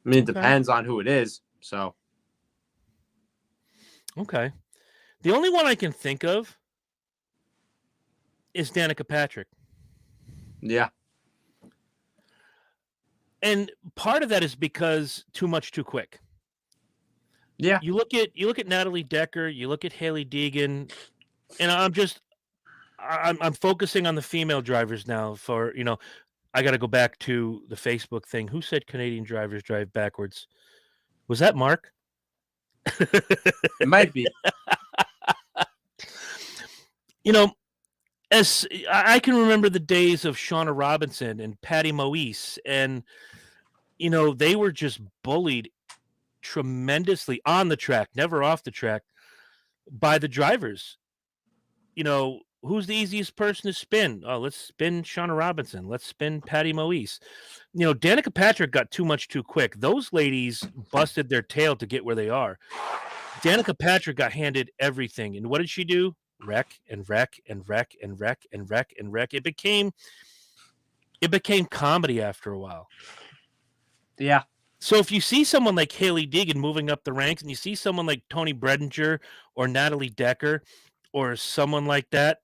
I mean, it Okay. depends on who it is. So, Okay. The only one I can think of is Danica Patrick. yeah. And part of that is because too much too quick. Yeah. You look at Natalie Decker, you look at Haley Deegan, and I'm focusing on the female drivers now for, I got to go back to the Facebook thing. Who said Canadian drivers drive backwards? Was that Mark? It might be. As I can remember the days of Shauna Robinson and Patty Moise, and they were just bullied tremendously on the track, never off the track, by the drivers. Who's the easiest person to spin? Oh, let's spin Shauna Robinson. Let's spin Patty Moise. Danica Patrick got too much too quick. Those ladies busted their tail to get where they are. Danica Patrick got handed everything. And what did she do? Wreck and wreck and wreck and wreck and wreck and wreck. It became comedy after a while. Yeah. So if you see someone like Haley Deegan moving up the ranks, and you see someone like Tony Bredinger or Natalie Decker or someone like that,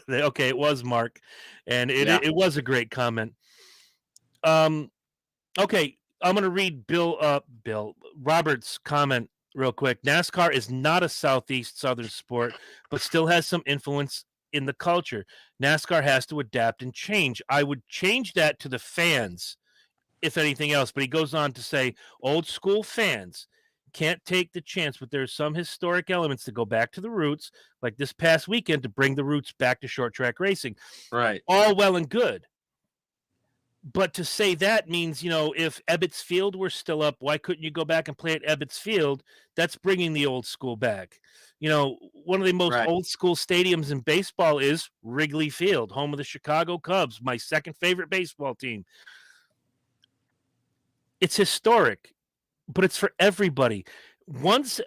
okay, it was Mark, and it was a great comment. Okay, I'm going to read Bill Roberts' comment real quick. NASCAR is not a Southeast Southern sport, but still has some influence in the culture. NASCAR has to adapt and change. I would change that to the fans, if anything else. But he goes on to say, old school fans can't take the chance, but there's some historic elements to go back to the roots, like this past weekend, to bring the roots back to short track racing. Right. All well and good. But to say that means, if Ebbets Field were still up, why couldn't you go back and play at Ebbets Field? That's bringing the old school back. One of the most old school stadiums in baseball is Wrigley Field, home of the Chicago Cubs, my second favorite baseball team. It's historic, but it's for everybody. Once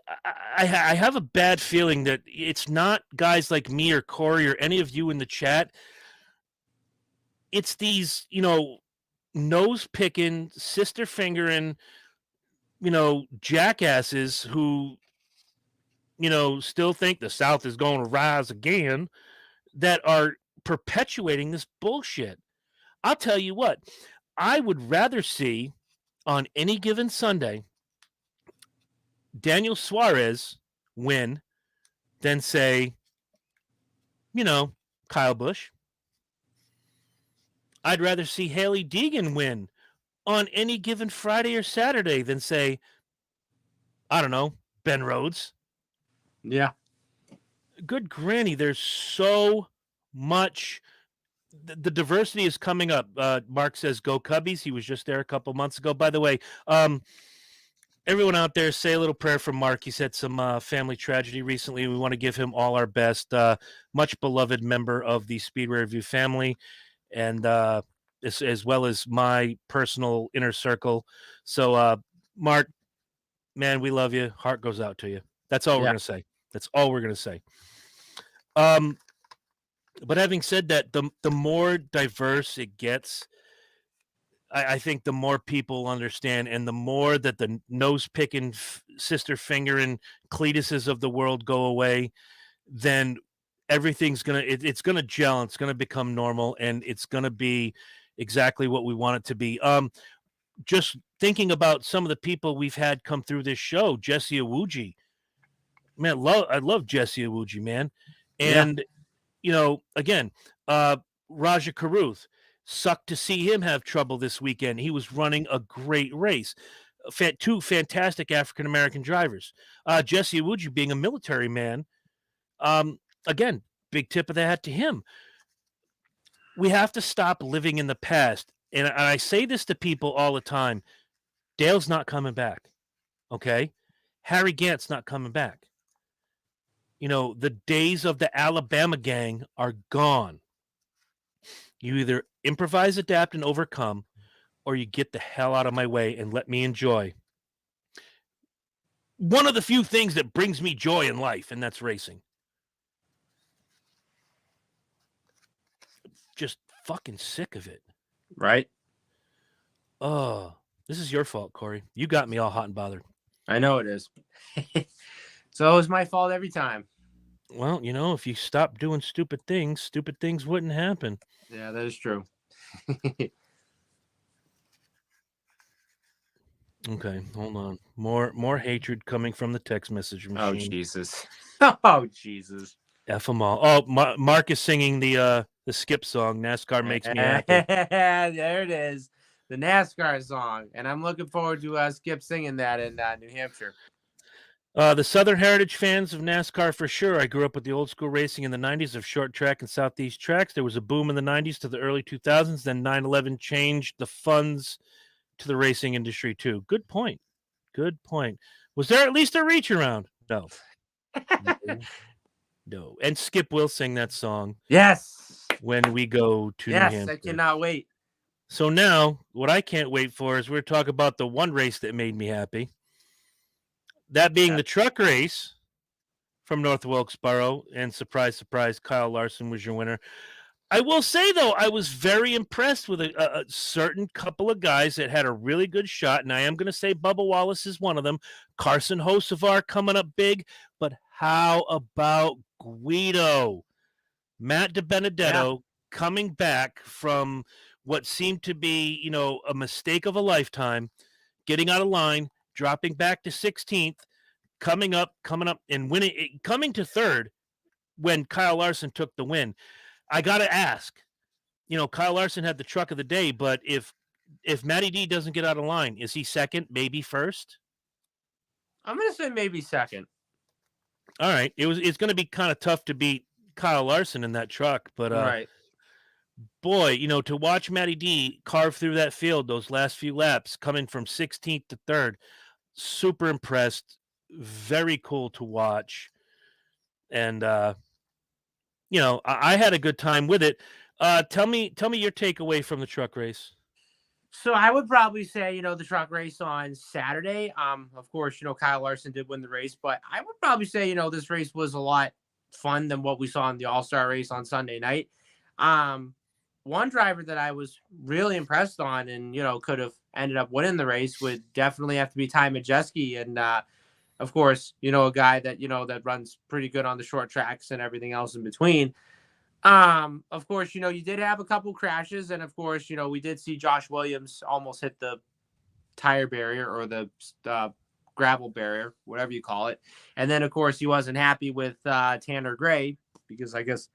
I have a bad feeling that it's not guys like me or Corey or any of you in the chat. It's these, nose picking, sister fingering, jackasses who, still think the South is going to rise again, that are perpetuating this bullshit. I'll tell you what, I would rather see on any given Sunday Daniel Suarez win than say, Kyle Busch. I'd rather see Haley Deegan win on any given Friday or Saturday than say, I don't know, Ben Rhodes. Yeah. Good granny, there's so much. The diversity is coming up. Mark says, go Cubbies. He was just there a couple months ago. By the way, everyone out there, say a little prayer for Mark. He's had some family tragedy recently. We want to give him all our best. Much beloved member of the Speedway Review family, and as well as my personal inner circle. So, Mark, man, we love you. Heart goes out to you. That's all we're going to say. That's all we're going to say. But having said that, the more diverse it gets, I think the more people understand, and the more that the nose-picking, sister-fingering Cletuses of the world go away, then everything's it's gonna gel, it's gonna become normal, and it's gonna be exactly what we want it to be. Just thinking about some of the people we've had come through this show, Jesse Iwuji. Man, I love Jesse Iwuji, man. And again, Raja Karuth. Sucked to see him have trouble this weekend. He was running a great race. Two fantastic African-American drivers. Jesse Iwuji being a military man. Again, big tip of the hat to him. We have to stop living in the past. and I say this to people all the time, Dale's not coming back, okay? Harry Gant's not coming back. You know, the days of the Alabama gang are gone. You either improvise, adapt, and overcome, or you get the hell out of my way and let me enjoy one of the few things that brings me joy in life, and that's racing. Just fucking sick of it. Right? Oh, this is your fault, Corey. You got me all hot and bothered. I know it is. So it was my fault every time. Well, you know, if you stopped doing stupid things wouldn't happen. Yeah, that is true. Okay, hold on. More hatred coming from the text message machine. Oh, Jesus. Oh, Jesus. F them all. Oh, Mark is singing the Skip song. NASCAR makes me happy. There it is. The NASCAR song. And I'm looking forward to Skip singing that in New Hampshire. The Southern Heritage fans of NASCAR for sure. I grew up with the old school racing in the 90s of short track and Southeast tracks. There was a boom in the 90s to the early 2000s. Then 9/11 changed the funds to the racing industry too. Good point. Good point. Was there at least a reach around? No. No. And Skip will sing that song. Yes. When we go to New Hampshire. Yes, I cannot wait. So now, what I can't wait for is we're talking about the one race that made me happy. That being the truck race from North Wilkesboro. And surprise, surprise, Kyle Larson was your winner. I will say, though, I was very impressed with a certain couple of guys that had a really good shot. And I am going to say Bubba Wallace is one of them. Carson Hocevar coming up big. But how about Guido? Matt DiBenedetto coming back from what seemed to be, you know, a mistake of a lifetime, getting out of line, dropping back to 16th, coming up and winning, coming to third when Kyle Larson took the win. I got to ask, you know, Kyle Larson had the truck of the day, but if Matty D doesn't get out of line, is he second, maybe first? I'm going to say maybe second. All right. It's going to be kind of tough to beat Kyle Larson in that truck, but right. Boy, you know, to watch Matty D carve through that field those last few laps, coming from 16th to 3rd, super impressed. Very cool to watch. And you know, I had a good time with it. Tell me your takeaway from the truck race. So I would probably say, you know, the truck race on Saturday. Of course, you know, Kyle Larson did win the race, but I would probably say, you know, this race was a lot fun than what we saw in the All-Star race on Sunday night. One driver that I was really impressed on and, you know, could have ended up winning the race would definitely have to be Ty Majeski. And, of course, you know, a guy that, you know, that runs pretty good on the short tracks and everything else in between. Of course, you know, you did have a couple crashes. And, of course, you know, we did see Josh Williams almost hit the tire barrier or the gravel barrier, whatever you call it. And then, of course, he wasn't happy with Tanner Gray because I guess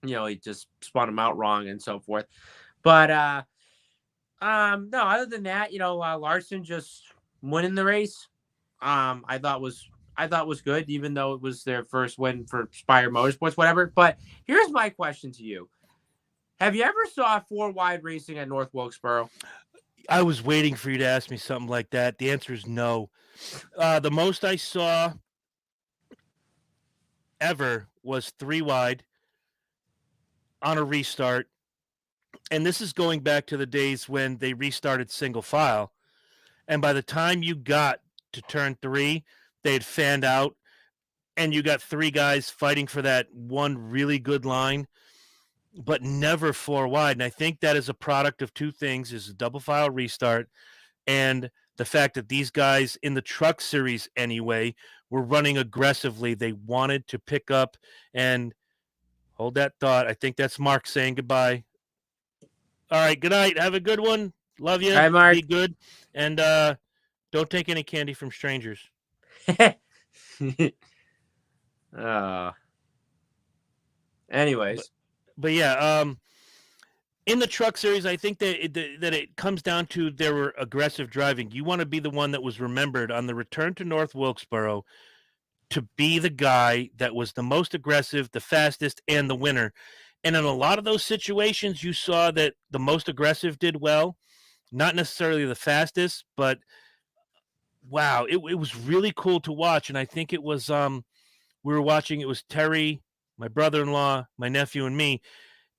you know, he just spun him out wrong and so forth. But no, other than that, you know, Larson just winning the race, I thought was good, even though it was their first win for Spire Motorsports, whatever. But here's my question to you. Have you ever saw 4-wide racing at North Wilkesboro? I was waiting for you to ask me something like that. The answer is no. The most I saw ever was 3-wide on a restart. And this is going back to the days when they restarted single file. And by the time you got to turn 3, they had fanned out and you got 3 guys fighting for that one really good line, but never 4-wide. And I think that is a product of 2 things: is a double file restart and the fact that these guys in the truck series anyway were running aggressively. They wanted to pick up and hold that thought. I think that's Mark saying goodbye. All right, good night. Have a good one. Love you. Hi, Mark. Be good. And don't take any candy from strangers. Anyways. But yeah, in the truck series, I think that it comes down to their aggressive driving. You want to be the one that was remembered on the return to North Wilkesboro to be the guy that was the most aggressive, the fastest, and the winner. And in a lot of those situations, you saw that the most aggressive did well, not necessarily the fastest, but wow, it was really cool to watch. And I think it was we were watching, it was Terry, my brother-in-law, my nephew, and me,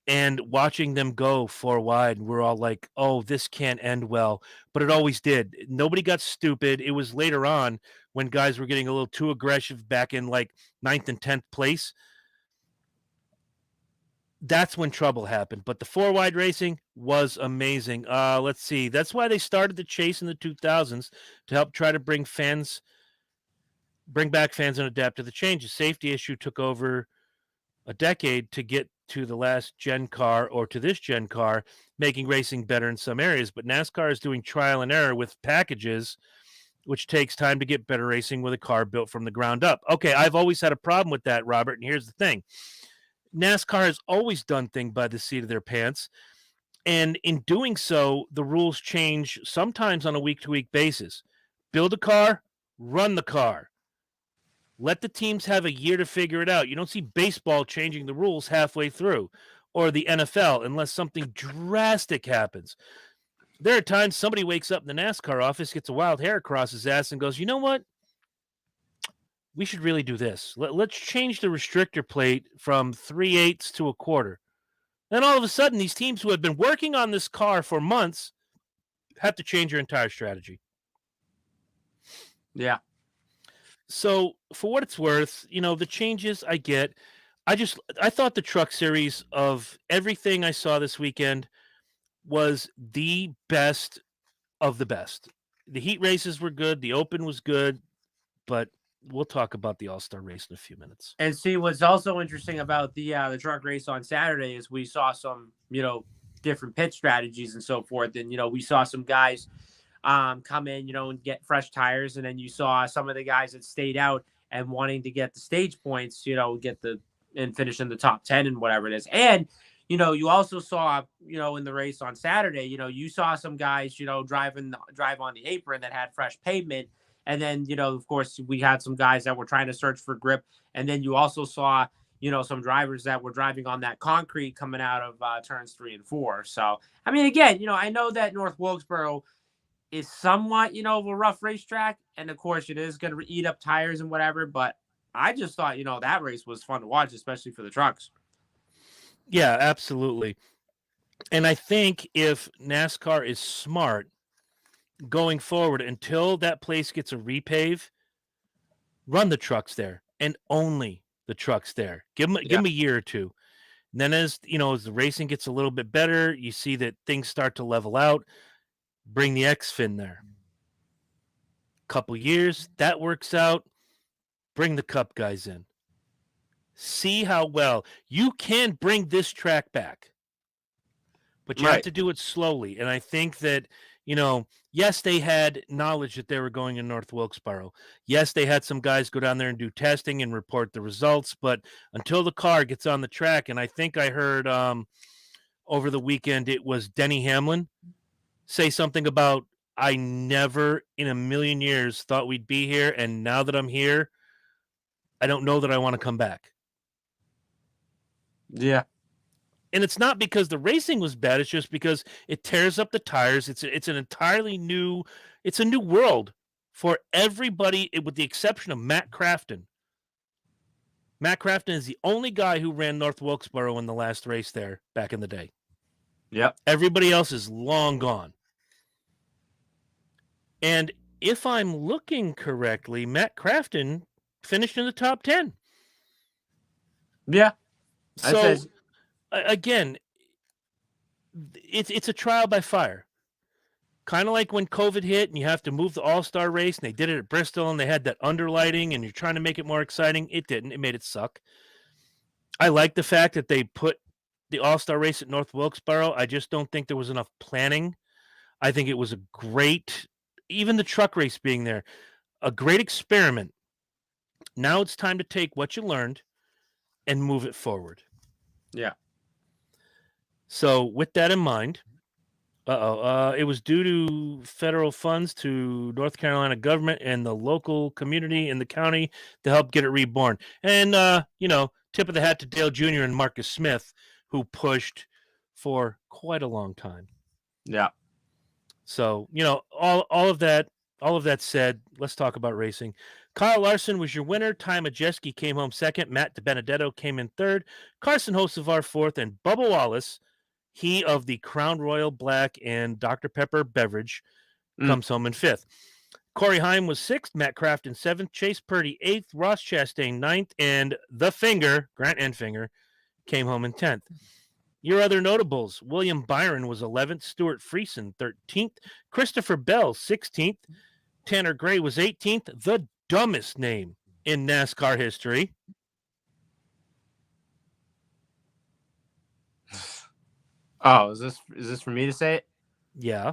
and watching them go 4 wide, and we're all like, oh, this can't end well. But it always did. Nobody got stupid. It was later on when guys were getting a little too aggressive back in like 9th and 10th place. That's when trouble happened. But the 4 wide racing was amazing. Let's see. That's why they started the chase in the 2000s, to help try to bring back fans and adapt to the changes. Safety issue took over a decade to get to the last gen car, or to this gen car, making racing better in some areas. But NASCAR is doing trial and error with packages, which takes time to get better racing with a car built from the ground up. Okay, I've always had a problem with that, Robert, and here's the thing. NASCAR has always done things by the seat of their pants, and in doing so, the rules change sometimes on a week-to-week basis. Build a car, run the car. Let the teams have a year to figure it out. You don't see baseball changing the rules halfway through, or the NFL, unless something drastic happens. There are times somebody wakes up in the NASCAR office, gets a wild hair across his ass, and goes, you know what? We should really do this. Let's change the restrictor plate from 3/8 to 1/4. Then all of a sudden, these teams who have been working on this car for months have to change their entire strategy. Yeah. So for what it's worth, the changes I get, I thought the Truck Series, of everything I saw this weekend, was the best of the best. The heat races were good. The Open was good, but we'll talk about the All-Star race in a few minutes. And see, what's also interesting about the truck race on Saturday is we saw some, different pit strategies and so forth. And, we saw some guys come in, and get fresh tires. And then you saw some of the guys that stayed out and wanting to get the stage points, and finish in the top 10 and whatever it is. And, you also saw, in the race on Saturday, you saw some guys, drive on the apron that had fresh pavement. And then, of course, we had some guys that were trying to search for grip. And then you also saw, some drivers that were driving on that concrete coming out of turns 3 and 4. So, I mean, again, I know that North Wilkesboro is somewhat, of a rough racetrack. And of course, it is going to eat up tires and whatever. But I just thought, that race was fun to watch, especially for the trucks. Yeah, absolutely. And I think if NASCAR is smart going forward, until that place gets a repave, run the trucks there, and only the trucks there. Give them a year or two. And then as the racing gets a little bit better, you see that things start to level out. Bring the Xfin there. Couple years, that works out. Bring the Cup guys in. See how well you can bring this track back. But you have to do it slowly. And I think that, yes, they had knowledge that they were going in North Wilkesboro. Yes, they had some guys go down there and do testing and report the results. But until the car gets on the track, and I think I heard over the weekend, it was Denny Hamlin say something about, I never in a million years thought we'd be here. And now that I'm here, I don't know that I want to come back. Yeah. And it's not because the racing was bad. It's just because it tears up the tires. It's an entirely new, it's a new world for everybody, with the exception of Matt Crafton. Matt Crafton is the only guy who ran North Wilkesboro in the last race there back in the day. Yep. Everybody else is long gone. And if I'm looking correctly, Matt Crafton finished in the top 10. Yeah. So, again, it's a trial by fire. Kind of like when COVID hit and you have to move the All-Star race, and they did it at Bristol and they had that underlighting and you're trying to make it more exciting. It didn't. It made it suck. I like the fact that they put the All-Star race at North Wilkesboro. I just don't think there was enough planning. I think it was a great, even the truck race being there, a great experiment. Now it's time to take what you learned and move it forward. Yeah. So with that in mind, it was due to federal funds to North Carolina government and the local community in the county to help get it reborn. And, tip of the hat to Dale Jr. and Marcus Smith who pushed for quite a long time. Yeah. So, all of that said, let's talk about racing. Kyle Larson was your winner. Ty Majeski came home second. Matt DiBenedetto came in third. Carson Hocevar fourth. And Bubba Wallace, he of the Crown Royal Black and Dr. Pepper beverage, comes home in fifth. Corey Heim was sixth. Matt Craft in seventh. Chase Purdy eighth. Ross Chastain ninth. And the Finger, Grant Enfinger, came home in 10th. Your other notables, William Byron was 11th, Stuart Friesen 13th, Christopher Bell 16th, Tanner Gray was 18th, the dumbest name in NASCAR history. Oh, is this for me to say it? Yeah.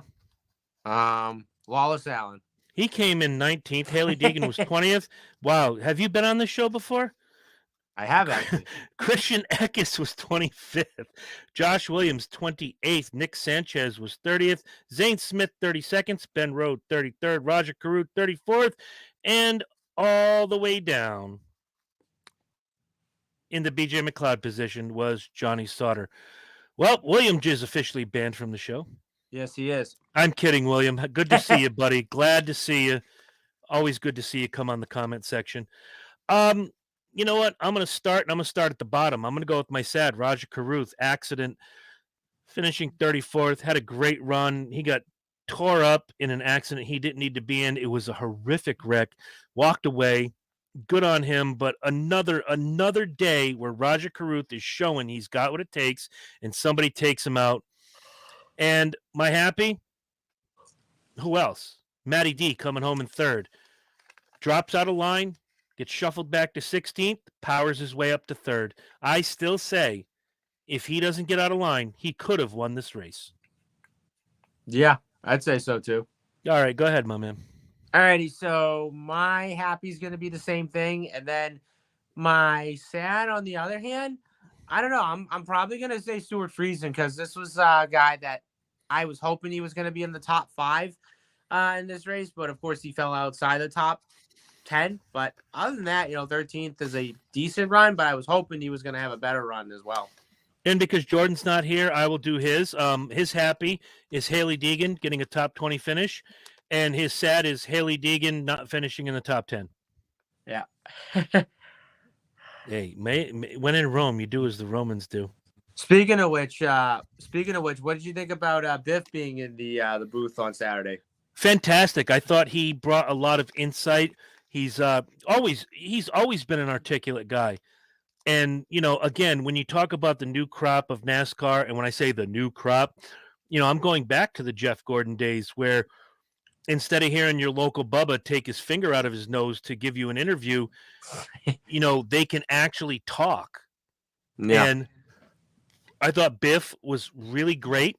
Wallace Allen. He came in 19th. Haley Deegan was 20th. Wow. Have you been on this show before? I have actually. Christian Eckes was 25th. Josh Williams, 28th. Nick Sanchez was 30th. Zane Smith, 32nd. Ben Rode, 33rd. Roger Carew, 34th. And all the way down in the BJ McLeod position was Johnny Sauter. Well, William is officially banned from the show. Yes, he is. I'm kidding, William. Good to see you, buddy. Glad to see you. Always good to see you come on the comment section. You know what? I'm going to start at the bottom. I'm going to go with my sad Roger Caruth accident, finishing 34th, had a great run. He got tore up in an accident he didn't need to be in. It was a horrific wreck. Walked away. Good on him, but another day where Roger Caruth is showing he's got what it takes and somebody takes him out. And my happy? Who else? Matty D coming home in third. Drops out of line. Gets shuffled back to 16th, powers his way up to third. I still say, if he doesn't get out of line, he could have won this race. Yeah, I'd say so too. All right, go ahead, my man. All righty, so my happy is going to be the same thing, and then my sad, on the other hand, I don't know. I'm probably going to say Stuart Friesen because this was a guy that I was hoping he was going to be in the top 5 in this race, but of course he fell outside the top 10. But other than that, 13th is a decent run, but I was hoping he was going to have a better run as well. And because Jordan's not here, I will do his. His happy is Haley Deegan getting a top 20 finish, and his sad is Haley Deegan not finishing in the top 10. Yeah. Hey, when in Rome, you do as the Romans do. Speaking of which, what did you think about Biff being in the booth on Saturday? Fantastic. I thought he brought a lot of insight. He's always been an articulate guy. And, again, when you talk about the new crop of NASCAR, and when I say the new crop, I'm going back to the Jeff Gordon days where instead of hearing your local Bubba take his finger out of his nose to give you an interview, they can actually talk. Yeah. And I thought Biff was really great.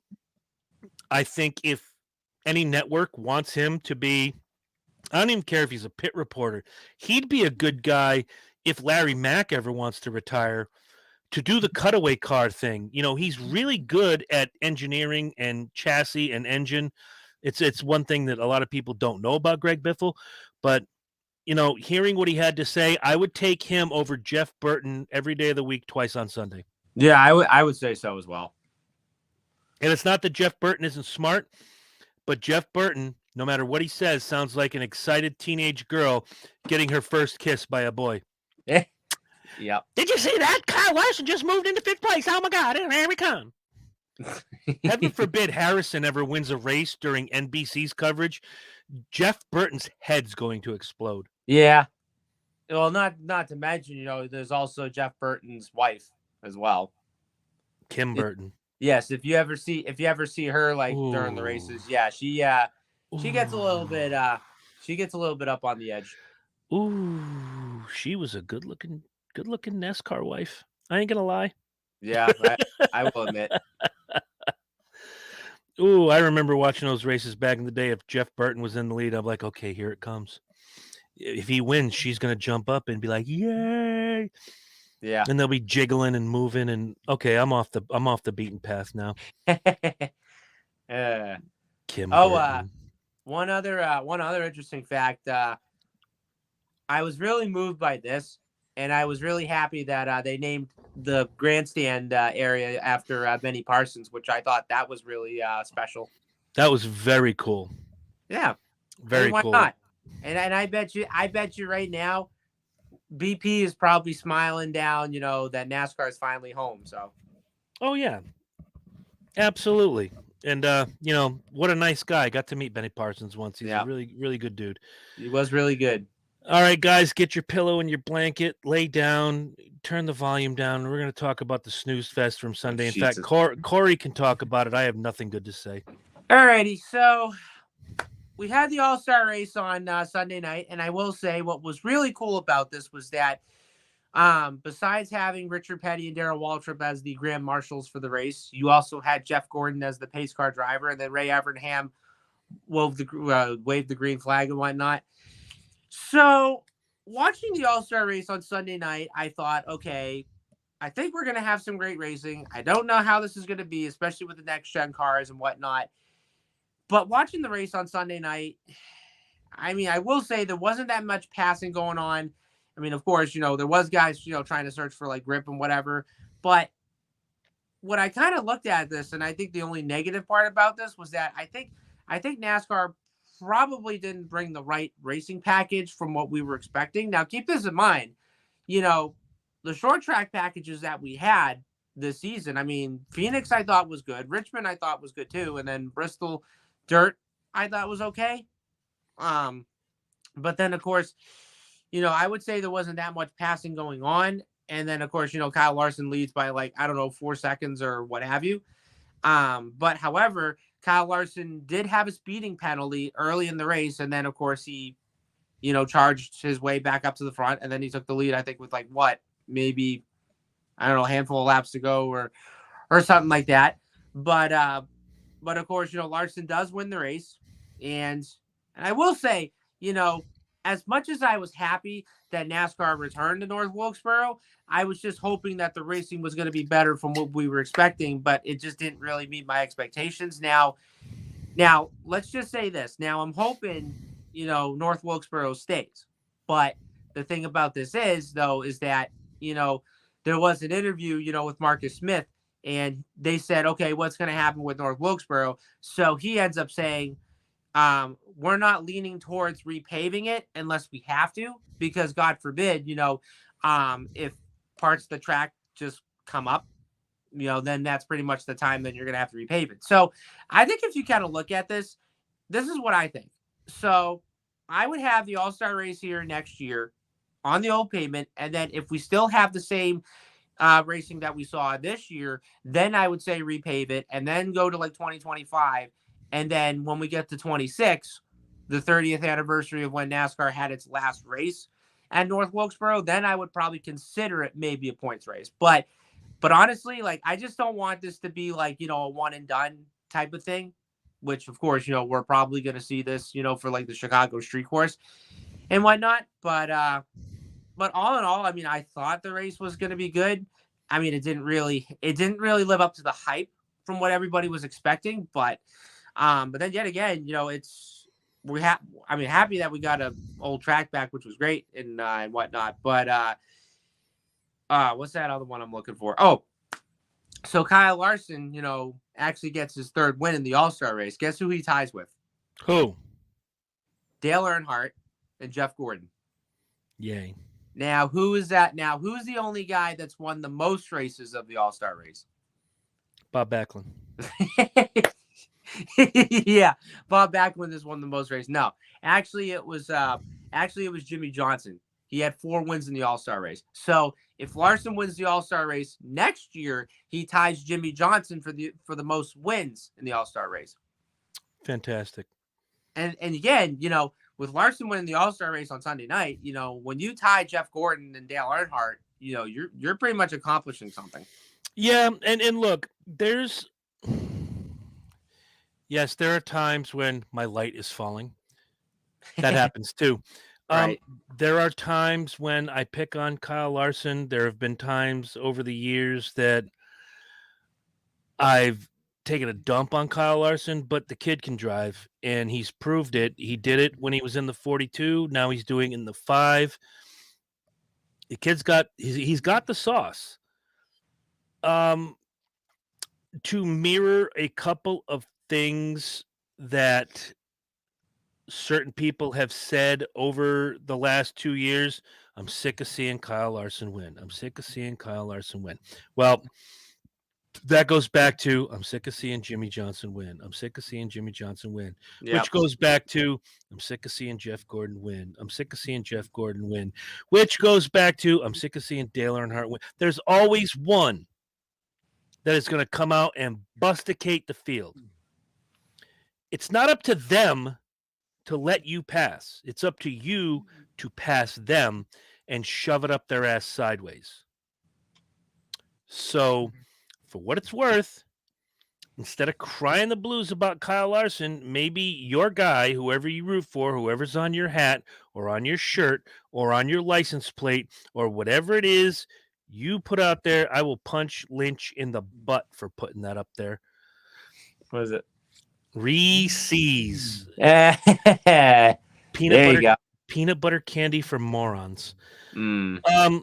I think if any network wants him to be, I don't even care if he's a pit reporter, he'd be a good guy if Larry Mack ever wants to retire, to do the cutaway car thing. He's really good at engineering and chassis and engine. It's one thing that a lot of people don't know about Greg Biffle, but hearing what he had to say, I would take him over Jeff Burton every day of the week, twice on Sunday. Yeah, I would say so as well. And it's not that Jeff Burton isn't smart, but Jeff Burton, no matter what he says, sounds like an excited teenage girl getting her first kiss by a boy. Yeah. Did you see that? Kyle Larson just moved into 5th place. Oh my God, here we come. Heaven forbid Harrison ever wins a race during NBC's coverage. Jeff Burton's head's going to explode. Yeah. Well, not to mention, there's also Jeff Burton's wife as well. Kim Burton. Yes, if you ever see her during the races, yeah, she gets a little bit up on the edge. Ooh, she was a good looking NASCAR wife. I ain't gonna lie. Yeah, I will admit. Ooh, I remember watching those races back in the day. If Jeff Burton was in the lead, I'm like, okay, here it comes. If he wins, she's gonna jump up and be like, yay! Yeah, and they'll be jiggling and moving. And okay, I'm off the beaten path now. Kim. Burton. One other interesting fact. I was really moved by this. and I was really happy that they named the grandstand area after Benny Parsons, which I thought that was really special. That was very cool. Yeah, I mean, Very why cool. not? And I bet you right now, BP is probably smiling down, that NASCAR is finally home. So Oh yeah, absolutely. And what a nice guy. Got to meet Benny Parsons once. He's yeah, a really, really good dude. he was really good. All right, guys, get your pillow and your blanket, lay down, turn the volume down. We're going to talk about the snooze fest from Sunday. In fact, Jesus. Corey can talk about it. I have nothing good to say. Alrighty, so we had the All-Star race on Sunday night, and I will say what was really cool about this was that besides having Richard Petty and Darrell Waltrip as the grand marshals for the race, you also had Jeff Gordon as the pace car driver, and then Ray Evernham waved the green flag and whatnot. So watching the All-Star race on Sunday night, I thought, okay, I think we're going to have some great racing. I don't know how this is going to be, especially with the next-gen cars and whatnot. But watching the race on Sunday night, I mean, I will say there wasn't that much passing going on. I mean, of course, there was guys, trying to search for like grip and whatever. But what I kind of looked at this, and I think the only negative part about this was that I think NASCAR probably didn't bring the right racing package from what we were expecting. Now, keep this in mind, the short track packages that we had this season. I mean, Phoenix I thought was good. Richmond I thought was good too, and then Bristol Dirt I thought was okay. But then of course, I would say there wasn't that much passing going on. And then of course, Kyle Larson leads by 4 seconds or what have you. But however, Kyle Larson did have a speeding penalty early in the race, and then of course he, charged his way back up to the front, and then he took the lead. I think with maybe a handful of laps to go or something like that. But of course, Larson does win the race, and I will say, as much as I was happy that NASCAR returned to North Wilkesboro, I was just hoping that the racing was going to be better from what we were expecting, but it just didn't really meet my expectations. Now, let's just say this. Now, I'm hoping, North Wilkesboro stays. But the thing about this is that, there was an interview, with Marcus Smith, and they said, okay, what's going to happen with North Wilkesboro? So he ends up saying, we're not leaning towards repaving it unless we have to, because God forbid, if parts of the track just come up, then that's pretty much the time that you're going to have to repave it. So I think if you kind of look at this is what I think. So I would have the All-Star race here next year on the old pavement. And then if we still have the same racing that we saw this year, then I would say repave it and then go to 2025. And then when we get to 26, the 30th anniversary of when NASCAR had its last race at North Wilkesboro, then I would probably consider it maybe a points race. But honestly, I just don't want this to be a one and done type of thing, which of course, we're probably going to see this, for the Chicago Street Course and whatnot. But all in all, I mean, I thought the race was going to be good. I mean, it didn't really live up to the hype from what everybody was expecting. But then yet again, happy that we got a old track back, which was great and whatnot. But what's that other one I'm looking for? Oh, so Kyle Larson, actually gets his third win in the All-Star race. Guess who he ties with? Who? Dale Earnhardt and Jeff Gordon. Yay. Now, who is that? Now, who's the only guy that's won the most races of the All-Star race? Bob Backlund. Yeah, Bob Backlund has won the most races. No, actually, it was Jimmy Johnson. He had 4 wins in the All-Star race. So if Larson wins the All-Star race next year, he ties Jimmy Johnson for the most wins in the All-Star race. Fantastic. And again, with Larson winning the All-Star race on Sunday night, when you tie Jeff Gordon and Dale Earnhardt, you're pretty much accomplishing something. Yeah, and look, yes, there are times when my light is falling. That happens too. Right. There are times when I pick on Kyle Larson. There have been times over the years that I've taken a dump on Kyle Larson, but the kid can drive, and he's proved it. He did it when he was in the 42. Now he's doing it in the 5. The kid's he's got the sauce. To mirror a couple of things that certain people have said over the last 2 years, I'm sick of seeing Kyle Larson win. I'm sick of seeing Kyle Larson win. Well, that goes back to I'm sick of seeing Jimmy Johnson win. I'm sick of seeing Jimmy Johnson win. Yep. Which goes back to I'm sick of seeing Jeff Gordon win. I'm sick of seeing Jeff Gordon win. Which goes back to I'm sick of seeing Dale Earnhardt win. There's always one that is going to come out and busticate the field. It's not up to them to let you pass. It's up to you to pass them and shove it up their ass sideways. So, for what it's worth, instead of crying the blues about Kyle Larson, maybe your guy, whoever you root for, whoever's on your hat or on your shirt or on your license plate or whatever it is you put out there, I will punch Lynch in the butt for putting that up there. What is it? Reese's. There you go. Peanut butter candy for morons. Mm.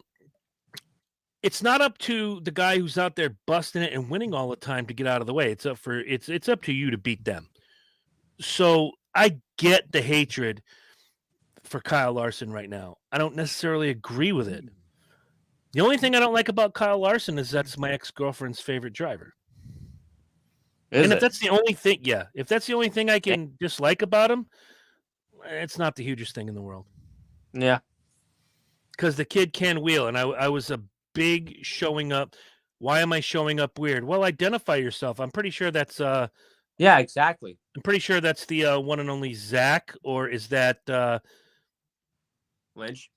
It's not up to the guy who's out there busting it and winning all the time to get out of the way. It's up to you to beat them. So I get the hatred for Kyle Larson right now. I don't necessarily agree with it. The only thing I don't like about Kyle Larson is that's my ex-girlfriend's favorite driver. If that's the only thing I can dislike about him, it's not the hugest thing in the world. Yeah. Because the kid can wheel, and I was a big showing up. Why am I showing up weird? Well, identify yourself. I'm pretty sure that's yeah, exactly. I'm pretty sure that's the one and only Zach, or is that Lynch?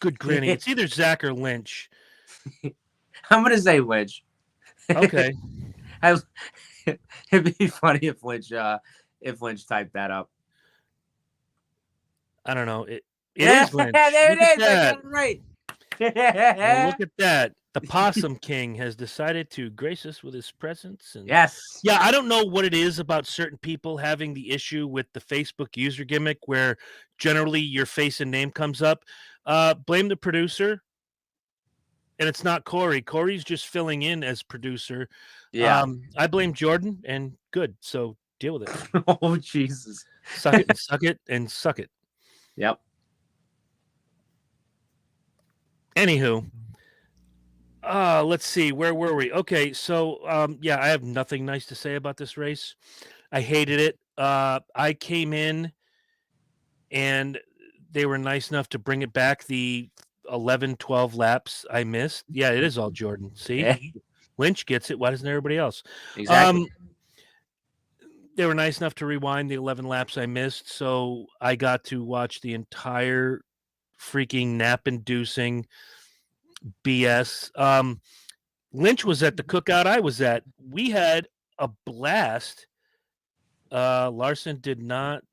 Good granny. It's either Zach or Lynch. I'm gonna say Lynch. Okay. It'd be funny if Lynch typed that up. I don't know. It is Lynch. There it is. That. I got it right. Well, look at that. The Possum King has decided to grace us with his presence. And yes. Yeah, I don't know what it is about certain people having the issue with the Facebook user gimmick where generally your face and name comes up. Blame the producer. And it's not Corey. Corey's just filling in as producer. Yeah. I blame Jordan, and good. So deal with it. Oh, Jesus. Suck it and suck it and suck it. Yep. Anywho, let's see. Where were we? Okay, so I have nothing nice to say about this race. I hated it. I came in, and they were nice enough to bring it back the 11, 12 laps I missed. Yeah, it is all Jordan. See? Yeah. Lynch gets it. Why doesn't everybody else? Exactly. They were nice enough to rewind the 11 laps I missed, so I got to watch the entire freaking nap-inducing BS. Lynch was at the cookout I was at. We had a blast. Larson did not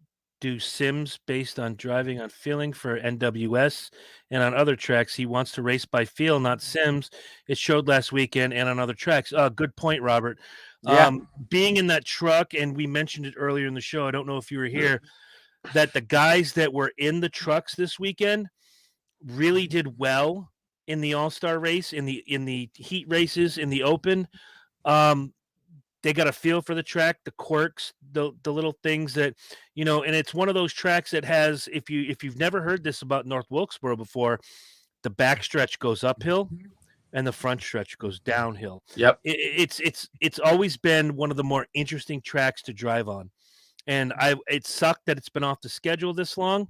do sims based on driving on feeling for NWS and on other tracks. He wants to race by feel, not sims. It showed last weekend and on other tracks. Good point, Robert. Yeah. Being in that truck, and we mentioned it earlier in the show, I don't know if you were here, that the guys that were in the trucks this weekend really did well in the All-Star race, in the heat races, in the open. They got a feel for the track, the quirks, the little things that, and it's one of those tracks that has, if you've never heard this about North Wilkesboro before, the back stretch goes uphill and the front stretch goes downhill. Yep. It's always been one of the more interesting tracks to drive on. And it sucked that it's been off the schedule this long,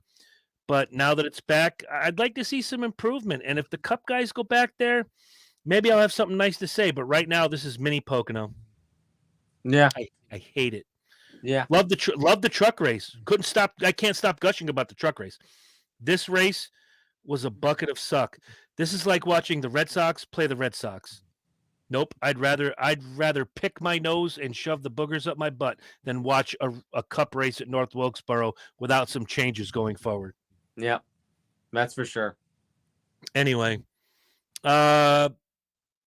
but now that it's back, I'd like to see some improvement. And if the Cup guys go back there, maybe I'll have something nice to say. But right now, this is mini Pocono. Yeah, I hate it. Yeah, love the truck race. I can't stop gushing about the truck race. This race was a bucket of suck. This is like watching the Red Sox play the Red Sox. Nope, I'd rather pick my nose and shove the boogers up my butt than watch a Cup race at North Wilkesboro without some changes going forward. Yeah, that's for sure. Anyway, they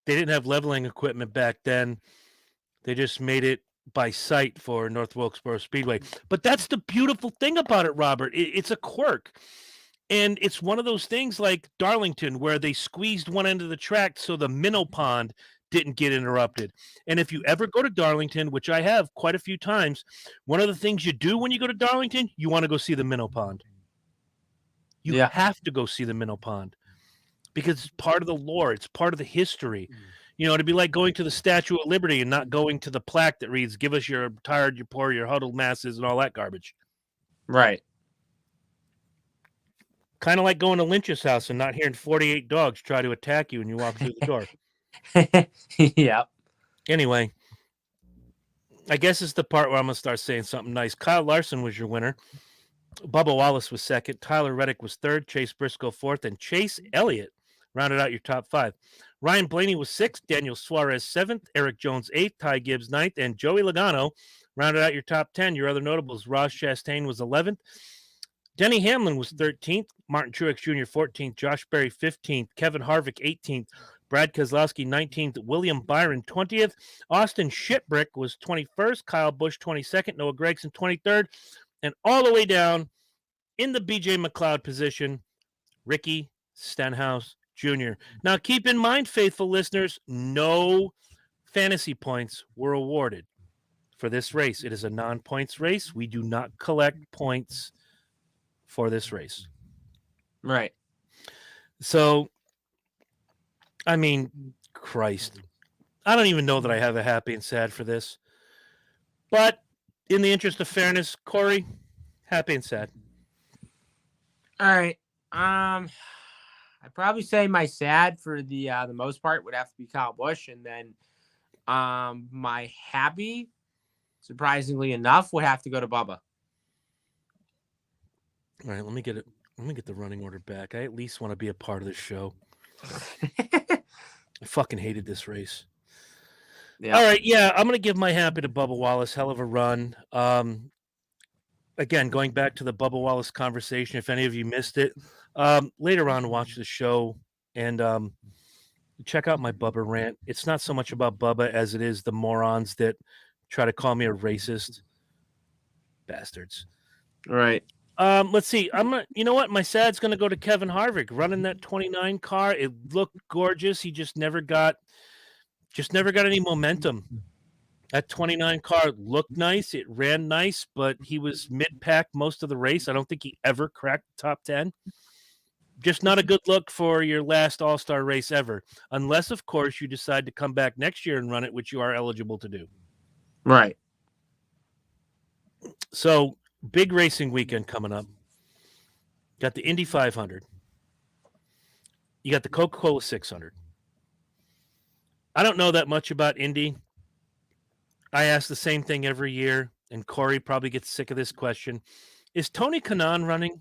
didn't have leveling equipment back then. They just made it by sight for North Wilkesboro Speedway. But that's the beautiful thing about it, Robert. It's a quirk. And it's one of those things like Darlington where they squeezed one end of the track so the minnow pond didn't get interrupted. And if you ever go to Darlington, which I have quite a few times, one of the things you do when you go to Darlington, you want to go see the minnow pond. You have to go see the minnow pond because it's part of the lore. It's part of the history. You know, it'd be like going to the Statue of Liberty and not going to the plaque that reads, "Give us your tired, your poor, your huddled masses," and all that garbage. Right. Kind of like going to Lynch's house and not hearing 48 dogs try to attack you when you walk through the door. Yeah. Anyway, I guess it's the part where I'm going to start saying something nice. Kyle Larson was your winner. Bubba Wallace was second. Tyler Reddick was third. Chase Briscoe fourth. And Chase Elliott rounded out your top five. Ryan Blaney was sixth. Daniel Suarez seventh. Eric Jones eighth. Ty Gibbs ninth. And Joey Logano rounded out your top 10. Your other notables, Ross Chastain was 11th. Denny Hamlin was 13th. Martin Truex Jr. 14th. Josh Berry 15th. Kevin Harvick 18th. Brad Keselowski 19th. William Byron 20th. Austin Shitbrick was 21st. Kyle Busch 22nd. Noah Gragson 23rd. And all the way down in the BJ McLeod position, Ricky Stenhouse Jr. Now, keep in mind, faithful listeners, no fantasy points were awarded for this race. It is a non-points race. We do not collect points for this race. Right. So, I mean, Christ. I don't even know that I have a happy and sad for this. But in the interest of fairness, Corey, happy and sad. All right. I'd probably say my sad for the most part would have to be Kyle Busch, and then my happy, surprisingly enough, would have to go to Bubba. All right, let me get it. Let me get the running order back. I at least want to be a part of this show. I fucking hated this race. Yeah. All right, yeah, I'm gonna give my happy to Bubba Wallace. Hell of a run. Again, going back to the Bubba Wallace conversation, if any of you missed it, later on, watch the show and check out my Bubba rant. It's not so much about Bubba as it is the morons that try to call me a racist. Bastards. Right. Let's see. You know what? My sad's gonna go to Kevin Harvick running that 29 car. It looked gorgeous. He just never got any momentum. That 29 car looked nice. It ran nice, but he was mid-pack most of the race. I don't think he ever cracked the top 10. Just not a good look for your last All-Star race ever, unless, of course, you decide to come back next year and run it, which you are eligible to do. Right. So, big racing weekend coming up. Got the Indy 500. You got the Coca-Cola 600. I don't know that much about Indy. I ask the same thing every year, and Corey probably gets sick of this question. Is Tony Kanaan running?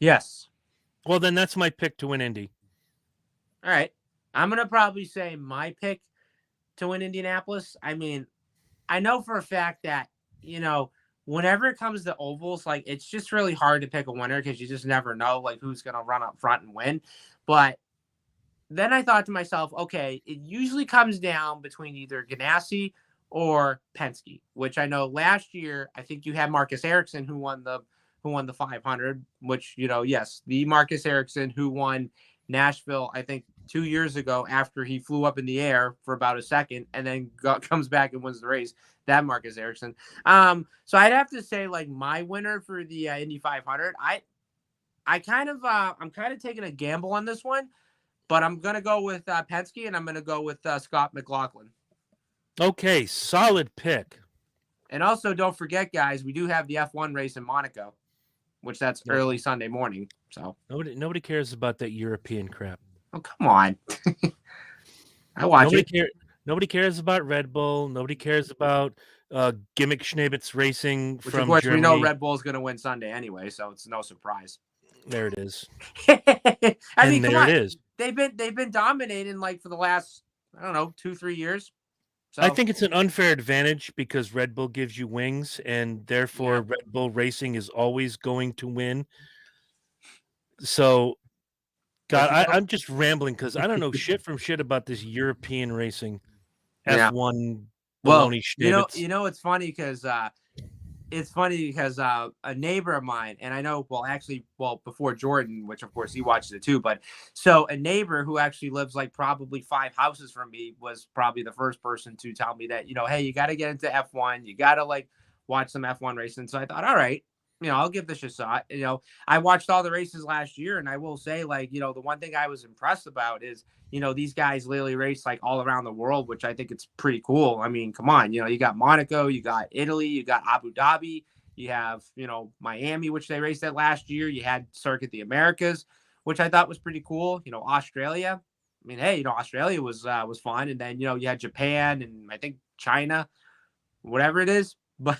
Yes. Well, then that's my pick to win Indy. All right. I'm going to probably say my pick to win Indianapolis. I mean, I know for a fact that, you know, whenever it comes to ovals, like, it's just really hard to pick a winner because you just never know, like, who's going to run up front and win. But then I thought to myself, okay, it usually comes down between either Ganassi or Penske, which I know last year, I think you had Marcus Ericsson who won the 500, which, you know, yes, the Marcus Ericsson who won Nashville, I think 2 years ago after he flew up in the air for about a second and then comes back and wins the race, that Marcus Ericsson. So I'd have to say, like, my winner for the Indy 500, I'm kind of taking a gamble on this one, but I'm going to go with Penske, and I'm going to go with Scott McLaughlin. Okay, solid pick. And also, don't forget, guys, we do have the F1 race in Monaco, which that's early Sunday morning. So nobody cares about that European crap. Oh, come on. I watch it. Nobody cares about Red Bull. Nobody cares about Gimmick Schnabitz Racing which, from of course, Germany. We know Red Bull's going to win Sunday anyway, so it's no surprise. There it is. I mean, there come on. it is. They've been dominating, like, for the last, I don't know, 2-3 years. So I think it's an unfair advantage because Red Bull gives you wings, and therefore Red Bull Racing is always going to win. So, God, I'm just rambling because I don't know shit from shit about this European racing F1 baloney you know, it's funny because it's funny because a neighbor of mine, and I know, before Jordan, which of course he watches it too, but so a neighbor who actually lives like probably 5 houses from me was probably the first person to tell me that, hey, you got to get into F1. You got to like watch some F1 racing. So I thought, all right, I'll give this a shot. I watched all the races last year, and I will say, like, the one thing I was impressed about is, these guys literally race like all around the world, which I think it's pretty cool. I mean, come on, you got Monaco, you got Italy, you got Abu Dhabi, you have, Miami, which they raced at last year. You had Circuit the Americas, which I thought was pretty cool. Australia. I mean, hey, Australia was fun. And then, you had Japan and I think China, whatever it is. But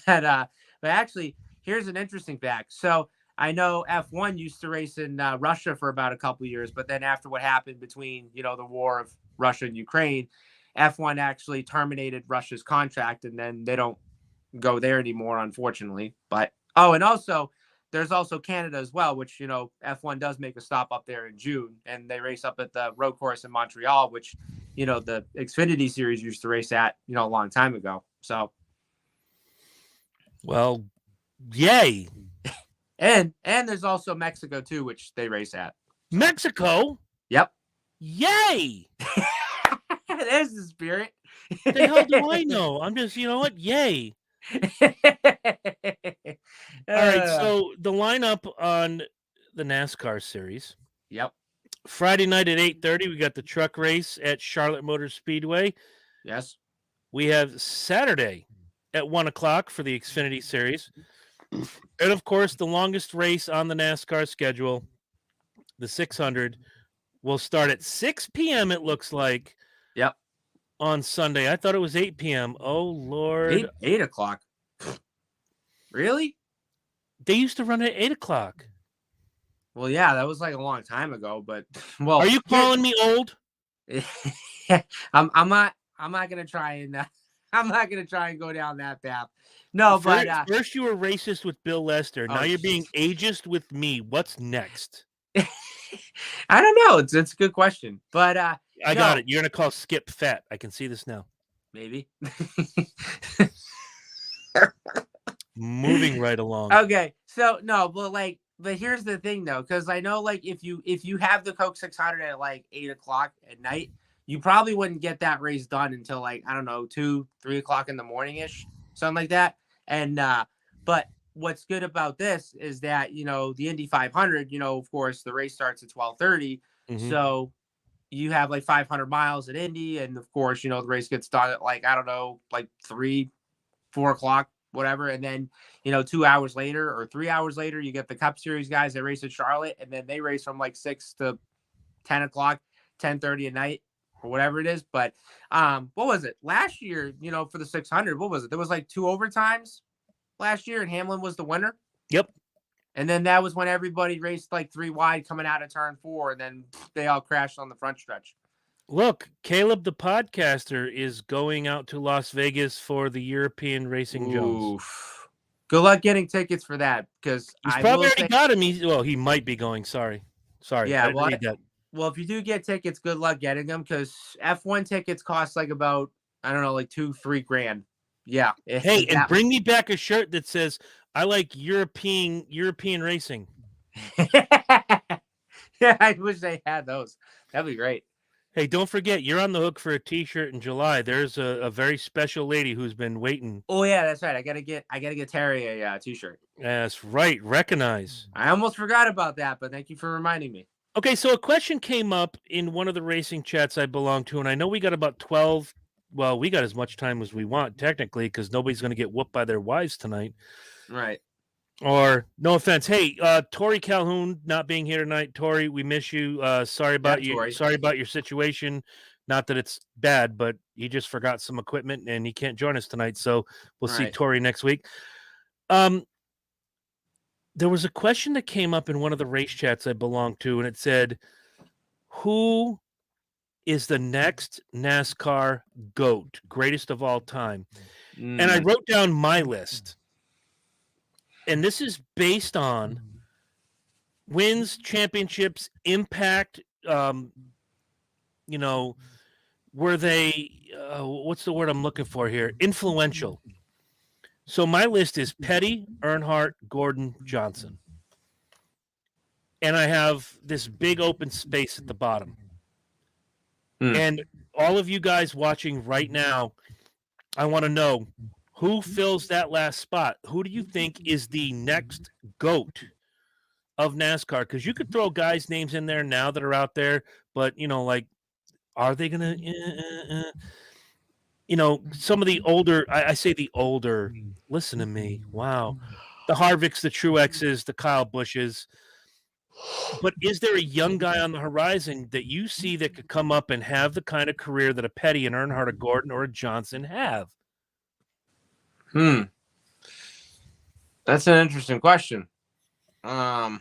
actually, here's an interesting fact. So I know F1 used to race in Russia for about a couple of years, but then after what happened between, the war of Russia and Ukraine, F1 actually terminated Russia's contract, and then they don't go there anymore, unfortunately. But, and also there's also Canada as well, which, F1 does make a stop up there in June, and they race up at the road course in Montreal, which, the Xfinity series used to race at, a long time ago. So. Well, yay. And there's also Mexico too, which they race at. Mexico? Yep. Yay! There's the spirit. The hell do I know? I'm just, yay. All right, so the lineup on the NASCAR series. Yep. Friday night at 8:30, we got the truck race at Charlotte Motor Speedway. Yes. We have Saturday at 1:00 for the Xfinity series. And, of course, the longest race on the NASCAR schedule, the 600, will start at 6 p.m., it looks like. Yep. On Sunday. I thought it was 8 p.m. Oh, Lord. 8 o'clock. Really? They used to run at 8 o'clock. Well, yeah, that was like a long time ago, but, well. Are you calling me old? I'm not going to try and... I'm not going to try and go down that path. No, but... First you were racist with Bill Lester. Now you're being ageist with me. What's next? I don't know. It's a good question. But... I got it. You're going to call Skip fat. I can see this now. Maybe. Moving right along. Okay. So, no, but here's the thing, though, because I know, like, if you have the Coke 600 at, like, 8 o'clock at night, you probably wouldn't get that race done until, like, I don't know, 2, 3 o'clock in the morning-ish, something like that. And, but what's good about this is that, the Indy 500, of course, the race starts at 12:30. Mm-hmm. So you have, like, 500 miles at Indy. And, of course, the race gets done at, like, I don't know, like 3, 4 o'clock, whatever. And then, 2 hours later or 3 hours later, you get the Cup Series guys that race at Charlotte. And then they race from, like, 6 to 10 o'clock, 10:30 at night, or whatever it is. But what was it last year, for the 600? What was it? There was like 2 overtimes last year, and Hamlin was the winner. Yep. And then that was when everybody raced like 3 wide coming out of turn 4, and then they all crashed on the front stretch. Look, Caleb the podcaster is going out to Las Vegas for the European Racing Jones. Good luck getting tickets for that, because he's probably already got him. He might be going. Sorry. Yeah, well, if you do get tickets, good luck getting them, because F1 tickets cost like about, I don't know, like $2-3 grand. Yeah. Hey, and bring me back a shirt that says, I like European racing. Yeah, I wish they had those. That'd be great. Hey, don't forget, you're on the hook for a T-shirt in July. There's a very special lady who's been waiting. Oh yeah, that's right. I gotta get Terry a T-shirt. That's right. Recognize. I almost forgot about that, but thank you for reminding me. Okay, so a question came up in one of the racing chats I belong to, and I know we got about 12. Well, we got as much time as we want, technically, because nobody's going to get whooped by their wives tonight. Right. Or, no offense. Hey, Tori Calhoun not being here tonight. Tori, we miss you. Sorry about you. Tori. Sorry about your situation. Not that it's bad, but he just forgot some equipment, and he can't join us tonight. So we'll see Tori next week. There was a question that came up in one of the race chats I belong to, and it said, who is the next NASCAR GOAT, greatest of all time? And I wrote down my list. And this is based on wins, championships, impact, were they, what's the word I'm looking for here? Influential. So my list is Petty, Earnhardt, Gordon, Johnson. And I have this big open space at the bottom. And all of you guys watching right now, I want to know who fills that last spot. Who do you think is the next GOAT of NASCAR? Because you could throw guys' names in there now that are out there, but, like, are they going to... some of the older, I say the older, listen to me. Wow. The Harvicks, the Truexes, the Kyle Bushes. But is there a young guy on the horizon that you see that could come up and have the kind of career that a Petty, an Earnhardt, a Gordon, or a Johnson have? That's an interesting question. I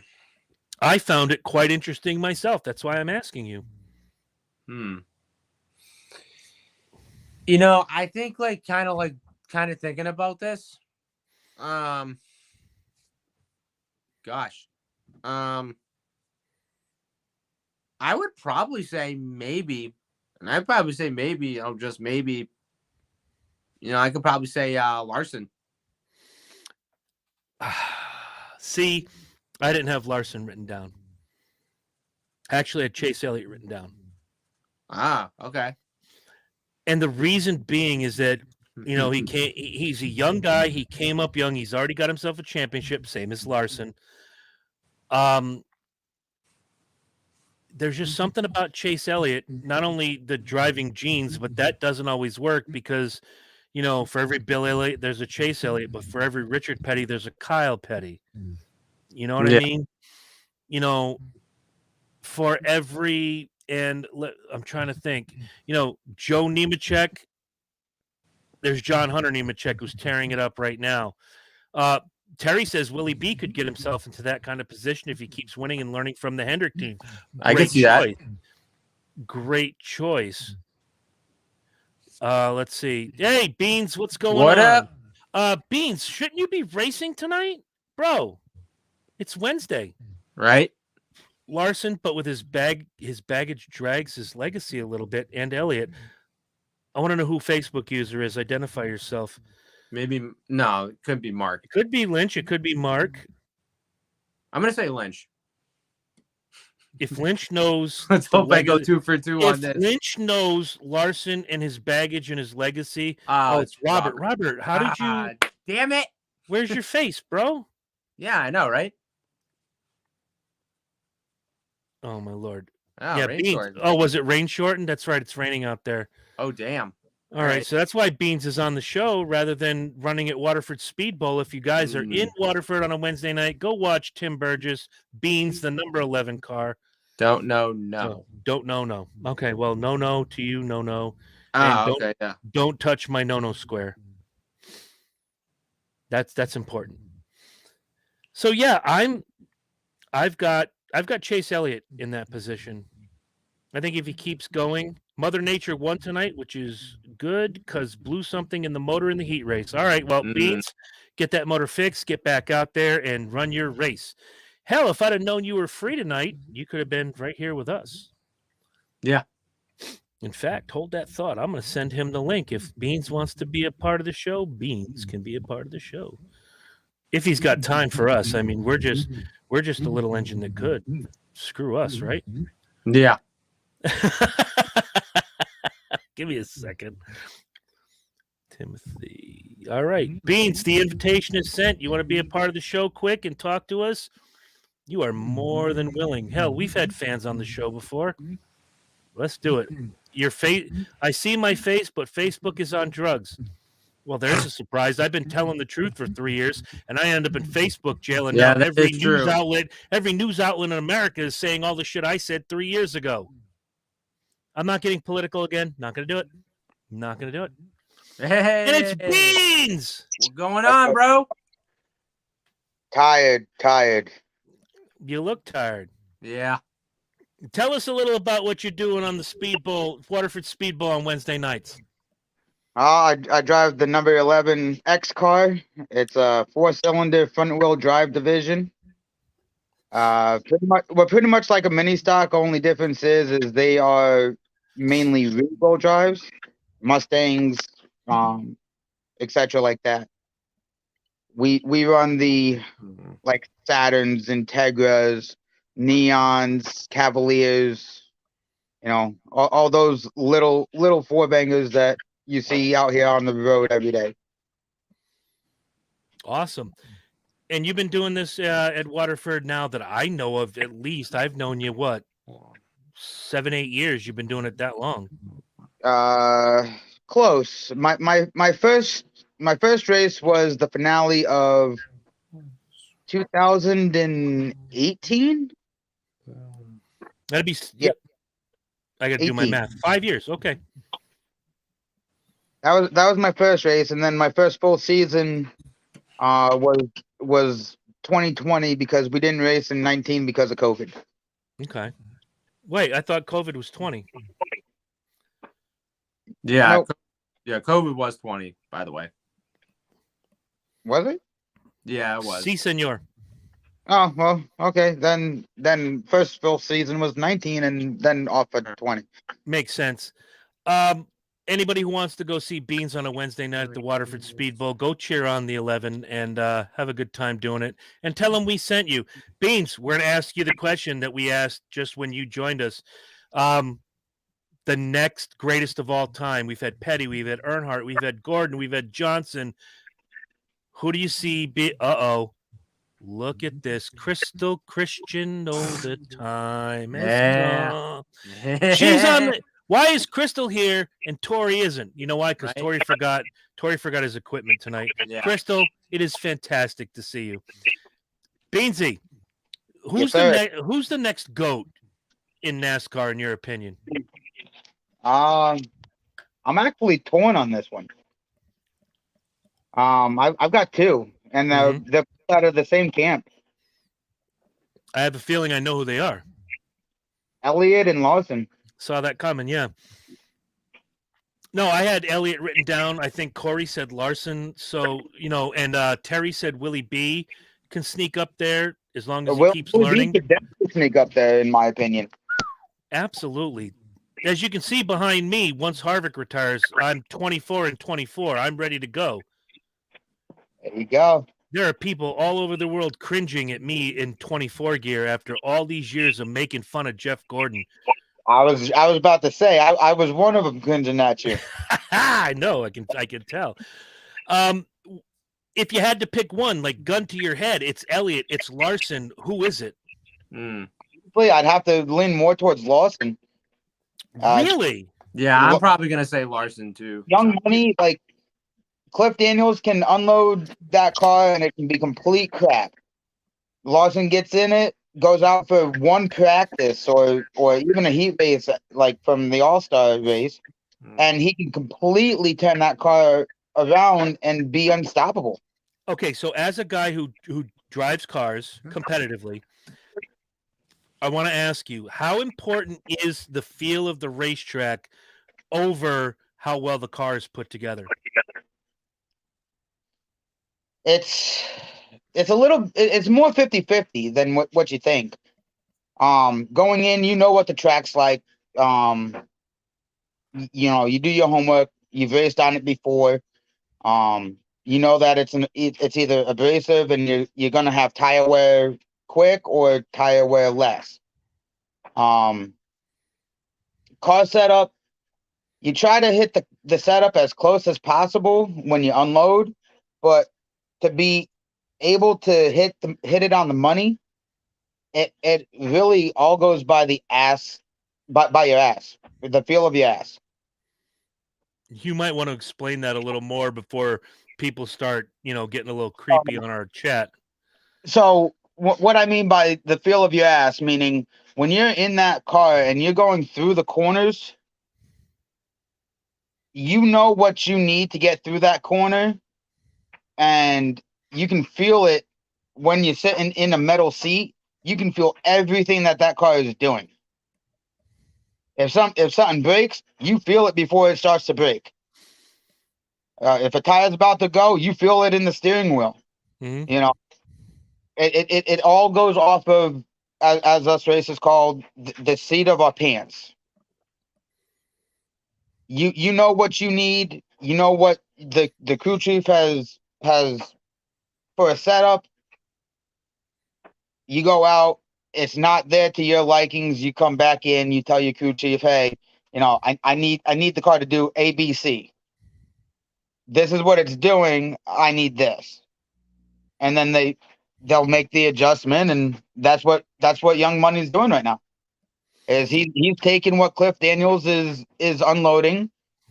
found it quite interesting myself. That's why I'm asking you. I think kind of thinking about this. I would probably say maybe, and I'd probably say maybe, just maybe, I could probably say Larson. See, I didn't have Larson written down. Actually, I had Chase Elliott written down. Okay. And the reason being is that, he's a young guy. He came up young. He's already got himself a championship, same as Larson. There's just something about Chase Elliott, not only the driving genes, but that doesn't always work because, for every Bill Elliott, there's a Chase Elliott, but for every Richard Petty, there's a Kyle Petty. You know what I mean? For every, and I'm trying to think, Joe Nemechek, there's John Hunter Nemechek who's tearing it up right now. Terry says Willie B could get himself into that kind of position if he keeps winning and learning from the Hendrick team. I can see that. Great choice. Let's see. Hey, Beans, what's going on? What up? Beans, shouldn't you be racing tonight? Bro, it's Wednesday. Right? Larson, but with his baggage drags his legacy a little bit, and Elliott. I want to know who Facebook user is. Identify yourself. Maybe no, it could be Mark. It could be Lynch. It could be Mark. I'm gonna say Lynch. If Lynch knows, let's hope I go 2 for 2 on this. If Lynch knows Larson and his baggage and his legacy, it's Robert. Robert, how did you? Damn it! Where's your face, bro? Yeah, I know, right? Oh my lord! Oh, yeah, Beans. Oh, was it rain shortened? That's right. It's raining out there. Oh, damn. All right, so that's why Beans is on the show rather than running at Waterford Speed Bowl. If you guys are in Waterford on a Wednesday night, go watch Tim Burgess, Beans, the number 11 car. Don't know, no. Don't know, no. Okay, well, no to you, no. Okay, yeah. Don't touch my no square. That's important. So yeah, I've got Chase Elliott in that position. I think if he keeps going, Mother Nature won tonight, which is good because blew something in the motor in the heat race. All right, well, Beans, get that motor fixed, get back out there and run your race. Hell, if I'd have known you were free tonight, you could have been right here with us. Yeah. In fact, hold that thought. I'm going to send him the link. If Beans wants to be a part of the show, Beans can be a part of the show. If he's got time for us. I mean, we're just a little engine that could. Screw us, right? Yeah. Give me a second. Timothy. All right. Beans, the invitation is sent. You want to be a part of the show quick and talk to us? You are more than willing. Hell, we've had fans on the show before. Let's do it. Your face. I see my face, but Facebook is on drugs. Well, there's a surprise. I've been telling the truth for 3 years, and I end up in Facebook jail. And now every news outlet in America is saying all the shit I said 3 years ago. I'm not getting political again. Not going to do it. Not going to do it. Hey, and it's Beans. What's going on, bro? Tired. You look tired. Yeah. Tell us a little about what you're doing on the Speed Bowl, Waterford Speed Bowl on Wednesday nights. I drive the number 11 X car. It's a 4-cylinder front-wheel drive division. Pretty much like a mini stock. Only difference is they are mainly rear-wheel drives, Mustangs, etc. like that. We run the like Saturns, Integras, Neons, Cavaliers. You know, all those little four bangers that you see out here on the road every day. Awesome. And you've been doing this at Waterford now that I know of. At least I've known you what, 7-8 years. You've been doing it that long. Close. My first race was the finale of 2018. That'd be Yeah. I got to do my 18. math. 5 years. Okay. That was my first race, and then my first full season was 2020 because we didn't race in 19 because of COVID. Okay. Wait, I thought COVID was 20. Yeah. Nope. Yeah. COVID was 20, by the way. Was it? Yeah, it was. Si, senor. Oh, well, okay. Then first full season was 19 and then off at 20. Makes sense. Anybody who wants to go see Beans on a Wednesday night at the Waterford Speed Bowl, go cheer on the 11 and have a good time doing it. And tell them we sent you. Beans, we're going to ask you the question that we asked just when you joined us. The next greatest of all time. We've had Petty, we've had Earnhardt, we've had Gordon, we've had Johnson. Who do you see? Look at this. Crystal Christian, know the time has come. She's on. Why is Crystal here and Tori isn't? You know why? Because Right. Tori forgot his equipment tonight. Yeah. Crystal, it is fantastic to see you. Beansy, who's Yes, who's the next GOAT in NASCAR in your opinion? I'm actually torn on this one. I've got two, and they're out of the same camp. I have a feeling I know who they are. Elliott and Larson. Saw that coming, yeah. No, I had Elliott written down. I think Corey said Larson. So, and Terry said Willie B can sneak up there as long as he keeps learning. Could definitely sneak up there, in my opinion. Absolutely. As you can see behind me, once Harvick retires, I'm 24 and 24. I'm ready to go. There you go. There are people all over the world cringing at me in 24 gear after all these years of making fun of Jeff Gordon. I was about to say I was one of them cringing at you. I know, I can tell. If you had to pick one, like gun to your head, it's Elliott, it's Larson. Who is it? I'd have to lean more towards Larson. Really? Yeah, I'm probably gonna say Larson too. Young money, like Cliff Daniels can unload that car and it can be complete crap. Larson gets in it, goes out for one practice or even a heat race, like from the All-Star race, and he can completely turn that car around and be unstoppable. Okay, so as a guy who drives cars competitively, I want to ask you, how important is the feel of the racetrack over how well the car is put together? It's more 50-50 than what you think. Going in, you know what the track's like. You do your homework. You've raced on it before. You know that it's either abrasive and you're gonna have tire wear quick or tire wear less. Car setup, you try to hit the setup as close as possible when you unload, but to be able to hit it on the money, it really all goes by the ass, by your ass, the feel of your ass. You might want to explain that a little more before people start, getting a little creepy on our chat. So what I mean by the feel of your ass, meaning when you're in that car and you're going through the corners, you know what you need to get through that corner, and you can feel it when you're sitting in a metal seat. You can feel everything that car is doing. If something breaks, you feel it before it starts to break. If a tire's about to go, you feel it in the steering wheel. Mm-hmm. It all goes off of, as us racers called, the seat of our pants. You know what you need. You know what the crew chief has for a setup. You go out, it's not there to your likings. You come back in, you tell your crew chief, hey, I need the car to do A, B, C. This is what it's doing. I need this. And then they'll make the adjustment, and that's what Young Money's doing right now. Is he's taking what Cliff Daniels is unloading.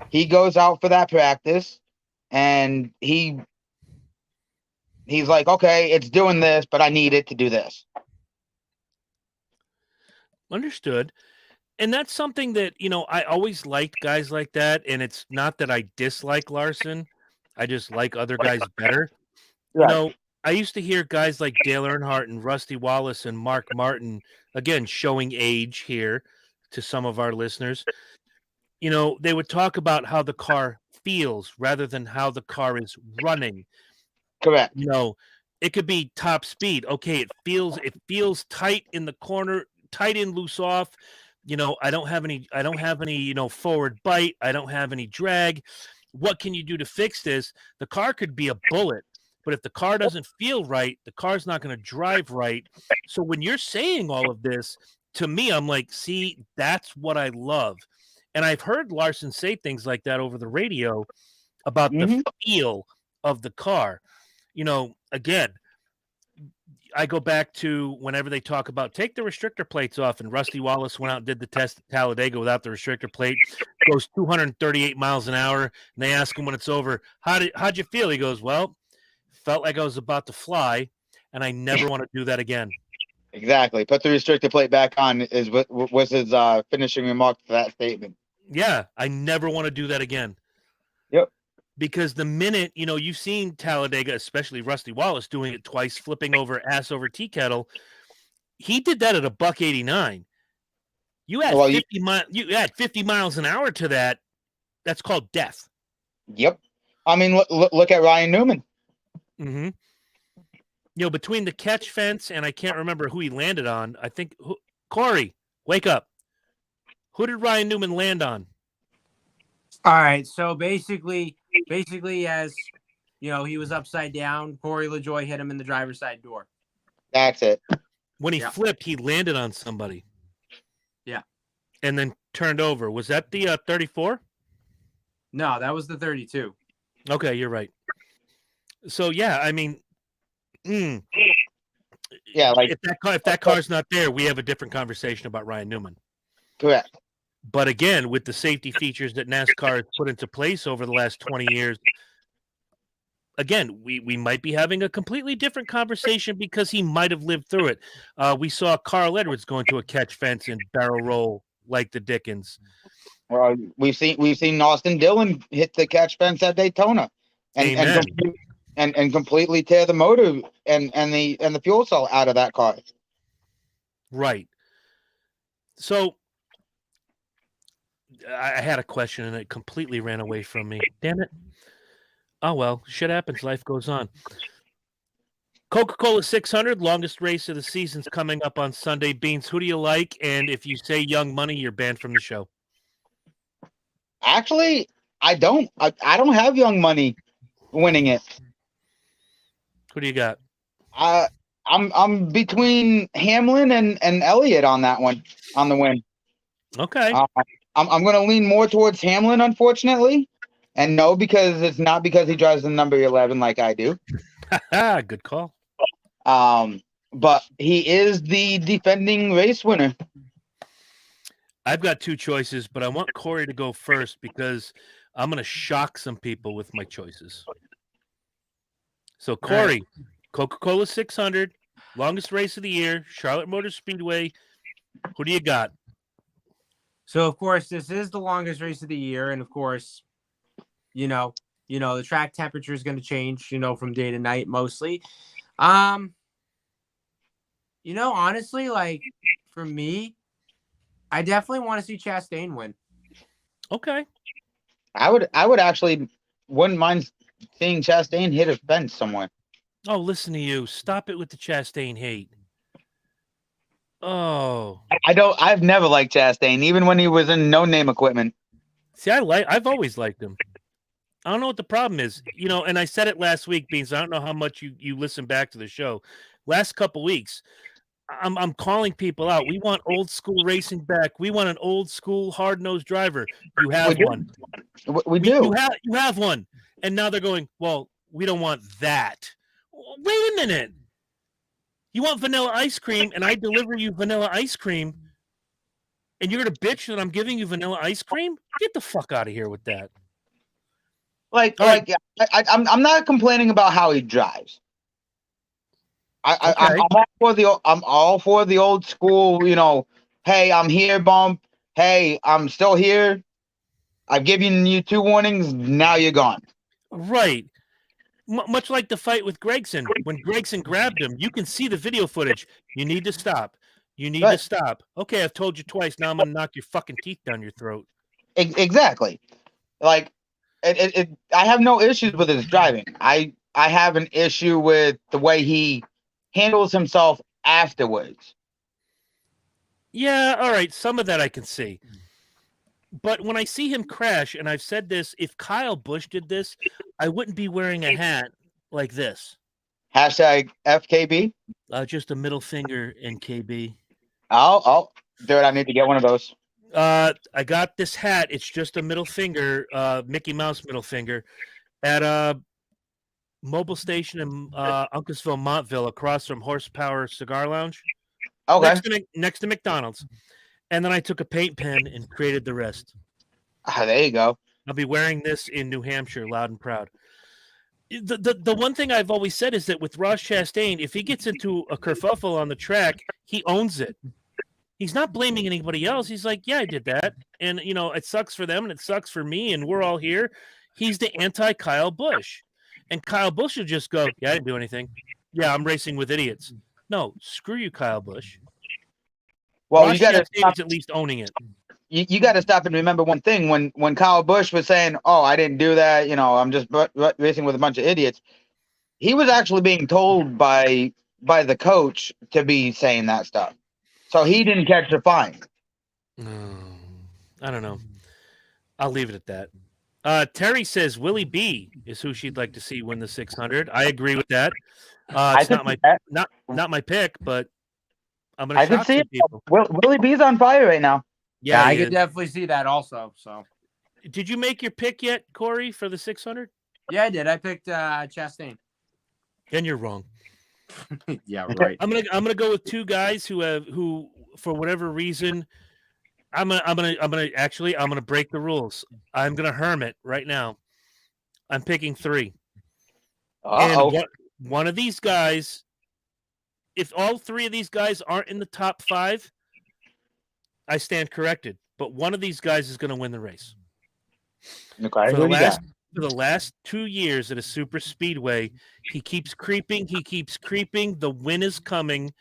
He goes out for that practice, and he's like, okay, it's doing this, but I need it to do this. Understood. And that's something that, I always liked guys like that. And it's not that I dislike Larson. I just like other guys better. Right. I used to hear guys like Dale Earnhardt and Rusty Wallace and Mark Martin, again, showing age here to some of our listeners. They would talk about how the car feels rather than how the car is running. Correct. It could be top speed. Okay, it feels tight in the corner, tight in, loose off. I don't have any forward bite. I don't have any drag. What can you do to fix this? The car could be a bullet, but if the car doesn't feel right, the car's not going to drive right. So when you're saying all of this, to me, I'm like, see, that's what I love. And I've heard Larson say things like that over the radio about the feel of the car. Again, I go back to whenever they talk about take the restrictor plates off, and Rusty Wallace went out and did the test at Talladega without the restrictor plate, goes 238 miles an hour, and they ask him when it's over, how'd you feel? He goes, well, felt like I was about to fly, and I never want to do that again. Exactly. Put the restrictor plate back on is what was his finishing remark to that statement. Yeah, I never want to do that again. Yep. Because the minute, you've seen Talladega, especially Rusty Wallace, doing it twice, flipping over ass over tea kettle. He did that at a $189. You add 50 miles an hour to that. That's called death. Yep. I mean, look at Ryan Newman. Mm-hmm. Between the catch fence and I can't remember who he landed on. I think Corey, wake up. Who did Ryan Newman land on? All right. So basically, as he was upside down, Corey LaJoie hit him in the driver's side door. That's it. When he flipped, he landed on somebody. Yeah. And then turned over. Was that the 34? No, that was the 32. Okay, you're right. So yeah, I mean, yeah, like if that car's not there, we have a different conversation about Ryan Newman. Correct. But again, with the safety features that NASCAR has put into place over the last 20 years, again, we might be having a completely different conversation because he might have lived through it. We saw Carl Edwards going to a catch fence and barrel roll like the Dickens. Well, we've seen Austin Dillon hit the catch fence at Daytona, and completely tear the motor and the fuel cell out of that car. Right. So I had a question and it completely ran away from me. Damn it. Oh, well, shit happens. Life goes on. Coca-Cola 600, longest race of the season's coming up on Sunday. Beans, who do you like? And if you say Young Money, you're banned from the show. Actually, I don't. I don't have Young Money winning it. Who do you got? I'm between Hamlin and Elliott on that one, on the win. Okay. I'm going to lean more towards Hamlin, unfortunately. And no, because it's not because he drives the number 11 like I do. Good call. But he is the defending race winner. I've got two choices, but I want Corey to go first because I'm going to shock some people with my choices. So, Corey, Coca-Cola 600, longest race of the year, Charlotte Motor Speedway. Who do you got? So, of course, this is the longest race of the year. And, of course, the track temperature is going to change, from day to night mostly. Honestly, like, for me, I definitely want to see Chastain win. Okay. I would actually wouldn't mind seeing Chastain hit a fence somewhere. Oh, listen to you. Stop it with the Chastain hate. Oh. I've never liked Chastain, even when he was in no-name equipment. See, I've always liked him. I don't know what the problem is. You know, and I said it last week, Beans. I don't know how much you listen back to the show. Last couple weeks, I'm calling people out. We want old school racing back. We want an old school hard nosed driver. You have one. We do. You have one. And now they're going, well, we don't want that. Wait a minute. You want vanilla ice cream, and I deliver you vanilla ice cream, and you're gonna bitch that I'm giving you vanilla ice cream? Get the fuck out of here with that. I'm not complaining about how he drives. I'm all for the old school, you know, hey, I'm here, bump. Hey, I'm still here. I've given you 2 warnings. Now you're gone. Right. Much like the fight with Gregson. When Gregson grabbed him, you can see the video footage. You need to stop. You need to stop. Okay, I've told you twice. Now I'm going to knock your fucking teeth down your throat. Exactly. Like, I have no issues with his driving. I have an issue with the way he handles himself afterwards. Yeah, all right. Some of that I can see. But when I see him crash, and I've said this, if Kyle Busch did this, I wouldn't be wearing a hat like this. Hashtag FKB. Just a middle finger in KB. Oh, dude, I need to get one of those. I got this hat. It's just a middle finger, Mickey Mouse middle finger, at a mobile station in Uncasville, Montville, across from Horsepower Cigar Lounge. Okay. Next to McDonald's. And then I took a paint pen and created the rest. There you go. I'll be wearing this in New Hampshire, loud and proud. The one thing I've always said is that with Ross Chastain, if he gets into a kerfuffle on the track, he owns it. He's not blaming anybody else. He's like, yeah, I did that. And, you know, it sucks for them and it sucks for me and we're all here. He's the anti-Kyle Busch. And Kyle Busch will just go, yeah, I didn't do anything. Yeah, I'm racing with idiots. No, screw you, Kyle Busch. Well, Ross you got to Chastain's at least owning it. You got to stop and remember one thing. When Kyle Busch was saying, "Oh, I didn't do that," you know, I'm just racing with a bunch of idiots. He was actually being told by the coach to be saying that stuff, so he didn't catch the fine. I don't know. I'll leave it at that. Terry says Willie B is who she'd like to see win the 600. I agree with that. It's not my pick, but I'm gonna. I can see it. Willie B's on fire right now. Yeah, I could definitely see that also. So, did you make your pick yet, Corey, for the 600? Yeah, I did. I picked Chastain. Then you're wrong. Yeah, right. I'm gonna go with 2 guys who for whatever reason, I'm gonna break the rules. I'm gonna hermit right now. I'm picking 3. And one of these guys, if all 3 of these guys aren't in the top 5, I stand corrected. But one of these guys is going to win the race. Okay. For the last 2 years at a super speedway, he keeps creeping. The win is coming.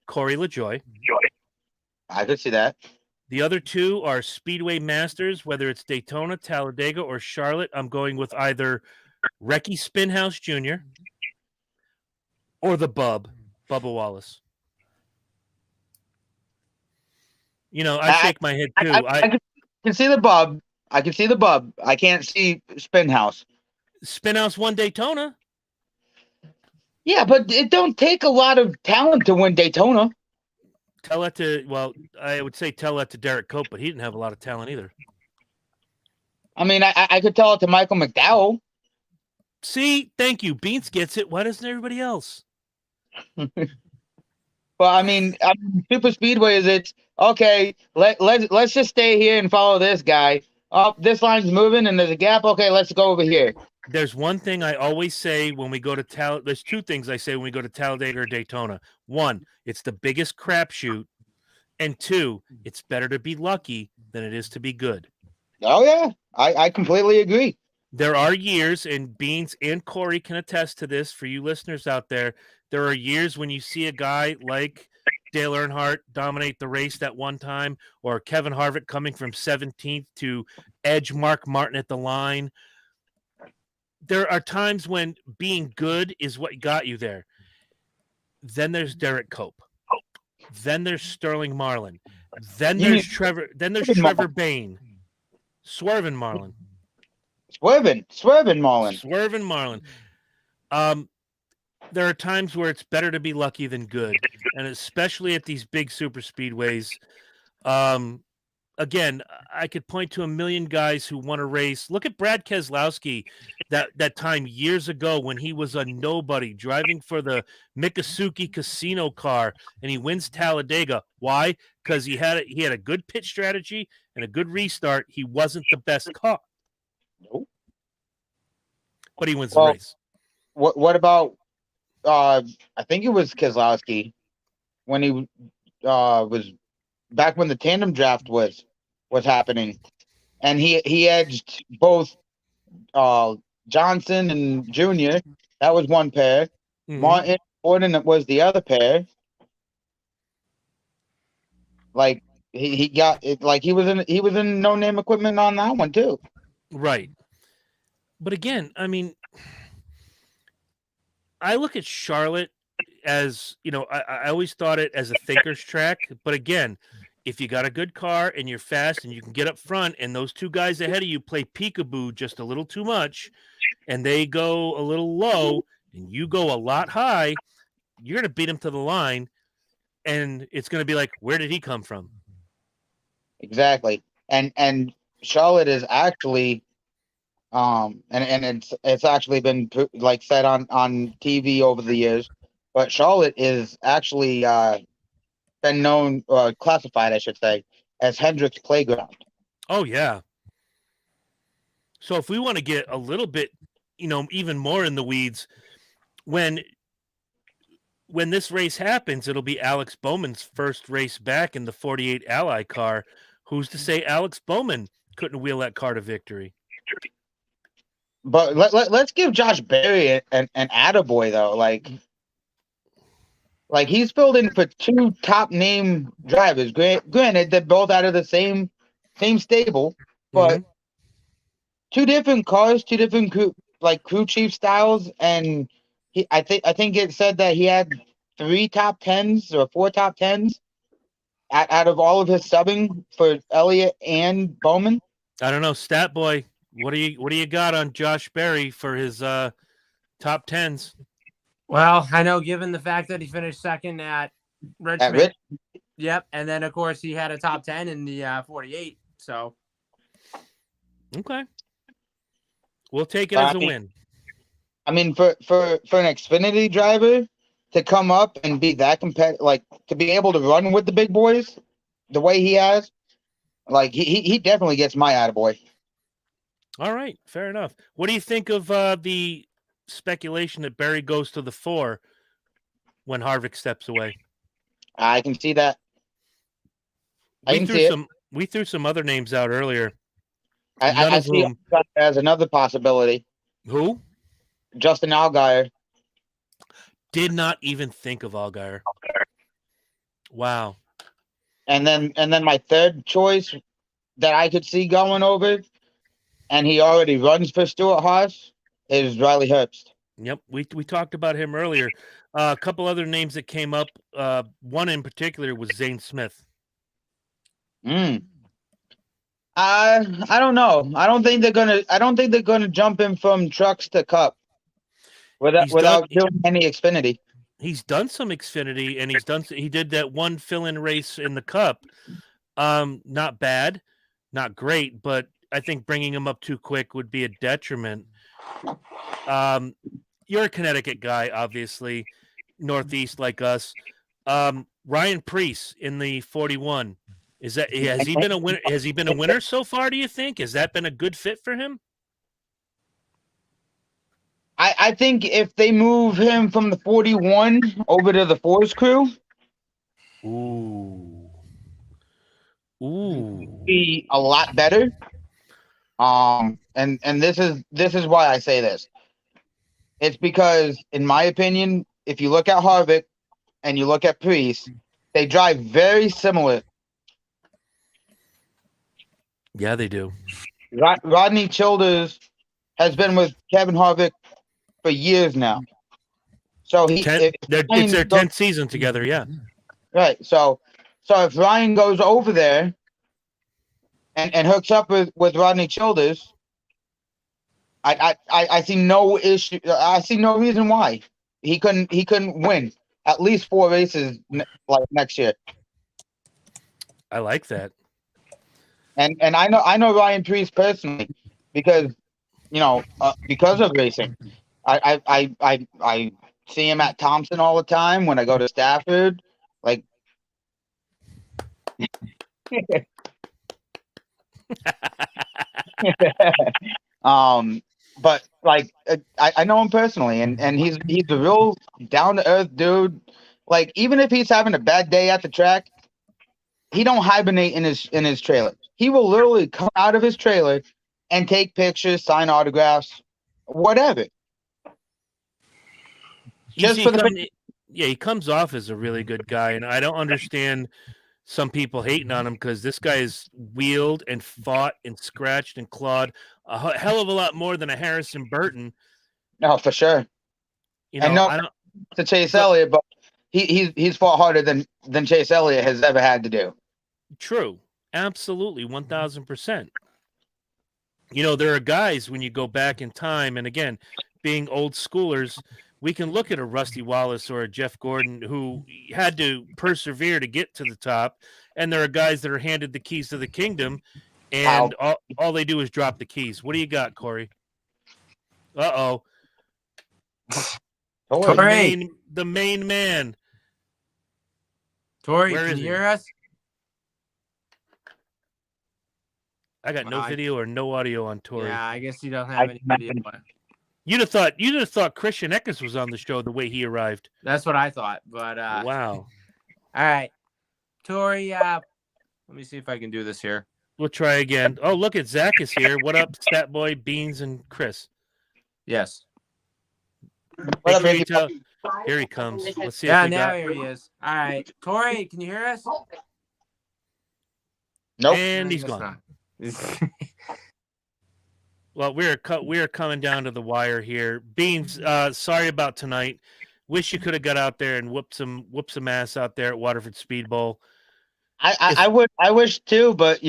Corey LaJoy. I could see that. The other 2 are Speedway Masters, whether it's Daytona, Talladega, or Charlotte. I'm going with either Recky Spinhouse Jr. or the Bubba Wallace. You know, I shake my head too. I can see the Bub. I can see the Bub. I can't see Spinhouse. Spinhouse won Daytona. Yeah, but it don't take a lot of talent to win Daytona. I would say tell that to Derek Cope, but he didn't have a lot of talent either. I mean, I could tell it to Michael McDowell. See, thank you. Beans gets it. Why doesn't everybody else? Well, I mean, super speedway is it's okay. Let's just stay here and follow this guy. Oh, this line's moving and there's a gap. Okay, let's go over here. There's one thing I always say when we go to There's 2 things I say when we go to Talladega or Daytona. 1, it's the biggest crapshoot, and 2, it's better to be lucky than it is to be good. Oh yeah, I completely agree. There are years, and Beans and Corey can attest to this for you listeners out there. There are years when you see a guy like Dale Earnhardt dominate the race that one time, or Kevin Harvick coming from 17th to edge Mark Martin at the line. There are times when being good is what got you there. Then there's Derek Cope. Then there's Sterling Marlin. Then there's Trevor Bayne. Swervin Marlin. Swerving Marlin. Swerving Marlin. There are times where it's better to be lucky than good, and especially at these big super speedways. Again, I could point to a million guys who won a race. Look at Brad Keselowski that time years ago when he was a nobody driving for the Miccosukee Casino car, and he wins Talladega. Why? Because he had a good pit strategy and a good restart. He wasn't the best car, Nope. but he wins the race. What about I think it was Keselowski when he was back when the tandem draft was happening, and he edged both Johnson and Junior. That was one pair. Mhm. Martin Gordon was the other pair. Like he got it. Like he was in no name equipment on that one too. Right. But again, I mean, I look at Charlotte as, I always thought it as a thinker's track. But again, if you got a good car and you're fast and you can get up front and those two guys ahead of you play peekaboo just a little too much and they go a little low and you go a lot high, you're going to beat them to the line. And it's going to be like, where did he come from? Exactly. And Charlotte is actually and it's actually been like said on TV over the years, but Charlotte is actually been known or classified, I should say, as Hendrick's playground. Oh yeah. So if we want to get a little bit, even more in the weeds, when this race happens, it'll be Alex Bowman's first race back in the 48 Ally car. Who's to say Alex Bowman couldn't wheel that car to victory? But let's give Josh Berry an attaboy though. Like he's filled in for two top name drivers. Granted, they're both out of the same stable, but two different cars, two different crew chief styles, and I think it said that he had 3 top 10s or 4 top 10s out of all of his subbing for Elliott and Bowman. I don't know, Stat Boy. What do you got on Josh Berry for his top 10s? Well, I know given the fact that he finished second at Richmond. Yep, and then of course he had a top 10 in the 48. So okay, we'll take it as a win. I mean, for an Xfinity driver to come up and be that competitive, like to be able to run with the big boys the way he has, like he definitely gets my attaboy. All right, fair enough. What do you think of the speculation that Berry goes to the 4 when Harvick steps away? I can see that. We threw some other names out earlier. I see him as another possibility. Who? Justin Allgaier. Did not even think of Allgaier. Wow. And then my third choice that I could see going over, and he already runs for Stewart Haas, is Riley Herbst. Yep, we talked about him earlier. A couple other names that came up. One in particular was Zane Smith. I don't know. I don't think they're gonna jump him from trucks to Cup without doing any Xfinity. He's done some Xfinity, and he did that one fill-in race in the Cup. Not bad, not great, but I think bringing him up too quick would be a detriment. You're a Connecticut guy, obviously, Northeast like us. Ryan Preece in the 41. Has he been a winner? Has he been a winner so far? Do you think has that been a good fit for him? I think if they move him from the 41 over to the Force crew, be a lot better. And this is why I say this. It's because, in my opinion, if you look at Harvick and you look at Preece, they drive very similar. Yeah, they do. Rodney Childers has been with Kevin Harvick for years now. So it's their 10th season together, yeah. Right. So if Ryan goes over there and hooks up with Rodney Childers, I see no issue. I see no reason why he couldn't win at least 4 races like next year. I like that. And I know Ryan Preece personally because because of racing. I see him at Thompson all the time when I go to Stafford. Like, but like I know him personally, and he's a real down to earth dude. Like, even if he's having a bad day at the track, he don't hibernate in his trailer. He will literally come out of his trailer and take pictures, sign autographs, whatever. Just for the he comes off as a really good guy, and I don't understand some people hating on him because this guy has wheeled and fought and scratched and clawed a hell of a lot more than a Harrison Burton. No, for sure. You know, I don't to Chase Elliott, but he's fought harder than Chase Elliott has ever had to do. True, absolutely, 1,000%. You know, there are guys when you go back in time, and again, being old schoolers, we can look at a Rusty Wallace or a Jeff Gordon who had to persevere to get to the top, and there are guys that are handed the keys to the kingdom, and all they do is drop the keys. What do you got, Corey? Uh-oh. Corey. The main man. Tori, Where can is you he? hear us? I got no video or no audio on Tori. Yeah, I guess he doesn't have any video. You'd have thought Christian Eckes was on the show the way he arrived. That's what I thought, but wow. All right, Tori. Let me see if I can do this here. We'll try again. Oh, look at Zach is here. What up, Stat Boy, Beans, and Chris? Yes. Here he comes. Let's see. Yeah, now here he is. All right, Tori, can you hear us? Nope. And he's gone. Well, we're coming down to the wire here. Beans, sorry about tonight. Wish you could have got out there and whooped some ass out there at Waterford Speed Bowl. I wish too, but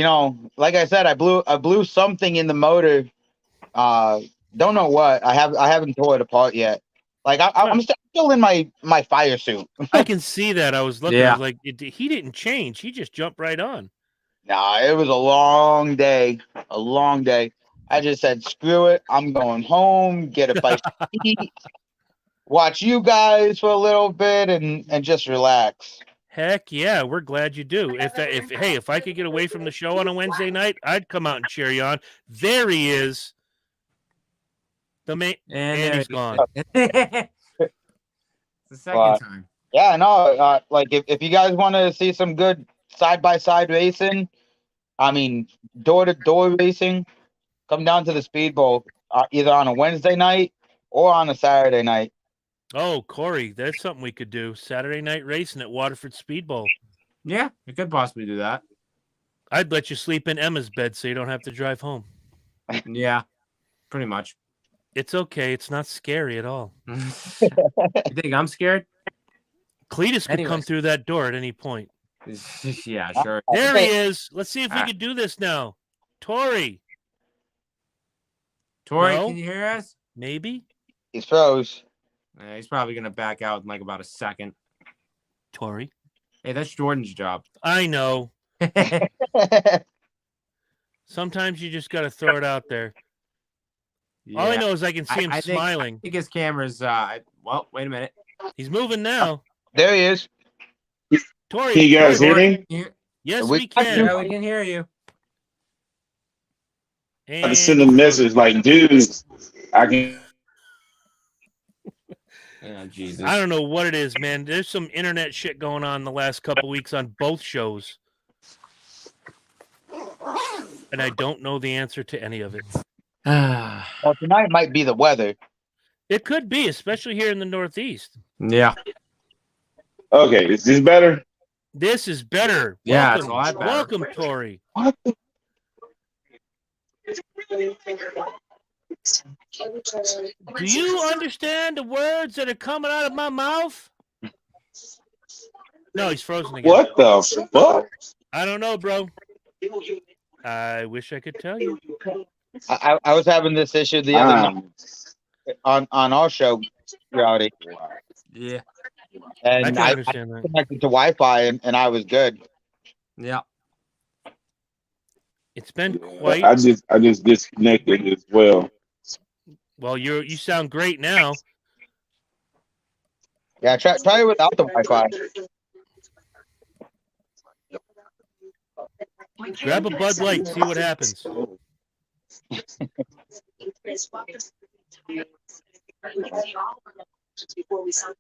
like I said, I blew something in the motor. Don't know what. I haven't tore it apart yet. Like I'm still in my fire suit. I can see that. I was looking. Yeah. I was like, he didn't change. He just jumped right on. Nah, it was a long day. A long day. I just said, screw it. I'm going home, get a bite to eat, watch you guys for a little bit, and just relax. Heck yeah, we're glad you do. If I could get away from the show on a Wednesday night, I'd come out and cheer you on. There he is. And he's gone. It's the second time. Yeah, no. Like if you guys want to see some good side-by-side racing, I mean door-to-door racing, come down to the Speed Bowl either on a Wednesday night or on a Saturday night. Oh, Corey, that's something we could do. Saturday night racing at Waterford Speed Bowl. Yeah, we could possibly do that. I'd let you sleep in Emma's bed so you don't have to drive home. Yeah, pretty much. It's okay. It's not scary at all. You think I'm scared? Cletus could come through that door at any point. Yeah, sure. There he is. Let's see if we can do this now. Tori, no? Can you hear us? Maybe. He froze. He's probably going to back out in like about a second. Tori. Hey, that's Jordan's job. I know. Sometimes you just got to throw it out there. Yeah. All I know is I can see him smiling. I think his camera's, well, wait a minute. He's moving now. There he is. Tori, can you guys hear me? Yes, we can. Yeah, we can hear you. I had to send a message like, dude, I can. Oh, Jesus. I don't know what it is, man. There's some internet shit going on the last couple weeks on both shows. And I don't know the answer to any of it. Well, tonight might be the weather. It could be, especially here in the Northeast. Yeah. Okay, is this better? This is better. Yeah, welcome, it's a lot better. Welcome, Tori. What the? Do you understand the words that are coming out of my mouth? No, he's frozen again. What the fuck? I don't know, bro. I wish I could tell you. I was having this issue the other night on our show, Reality, Yeah. I and can I understand that. connected to Wi-Fi and I was good. Yeah. It's been quite I just disconnected as well. well. You sound great now. Yeah, try it without the Wi-Fi. Grab a Bud Light, see what happens.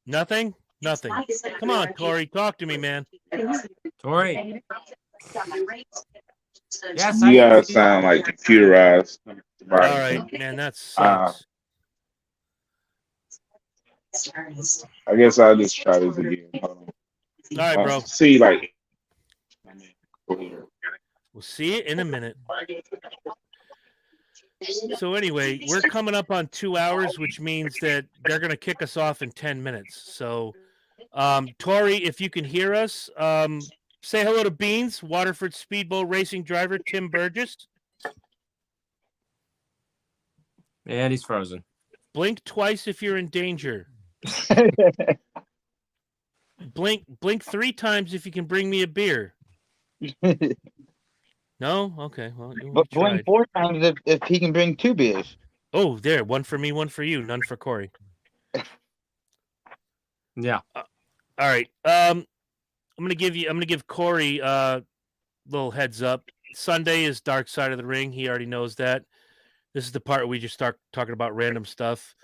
Nothing. Come on, Tori, talk to me, man. Tori. Yes, You gotta sound like computerized. All right, man, that sucks. I guess I'll just try this again. All right, bro. See, like, We'll see it in a minute. So anyway, we're coming up on 2 hours, which means that they're going to kick us off in 10 minutes. So, Tori, if you can hear us, say hello to Beans, Waterford Speedboat Racing driver Tim Burgess. And he's frozen. Blink twice if you're in danger. Blink 3 times if you can bring me a beer. No? Okay. Well, But blink 4 times if he can bring 2 beers. Oh, there. 1 for me, 1 for you. None for Corey. Yeah. All right. I'm gonna give Corey a little heads up. Sunday is Dark Side of the Ring. He already knows that. This is the part where we just start talking about random stuff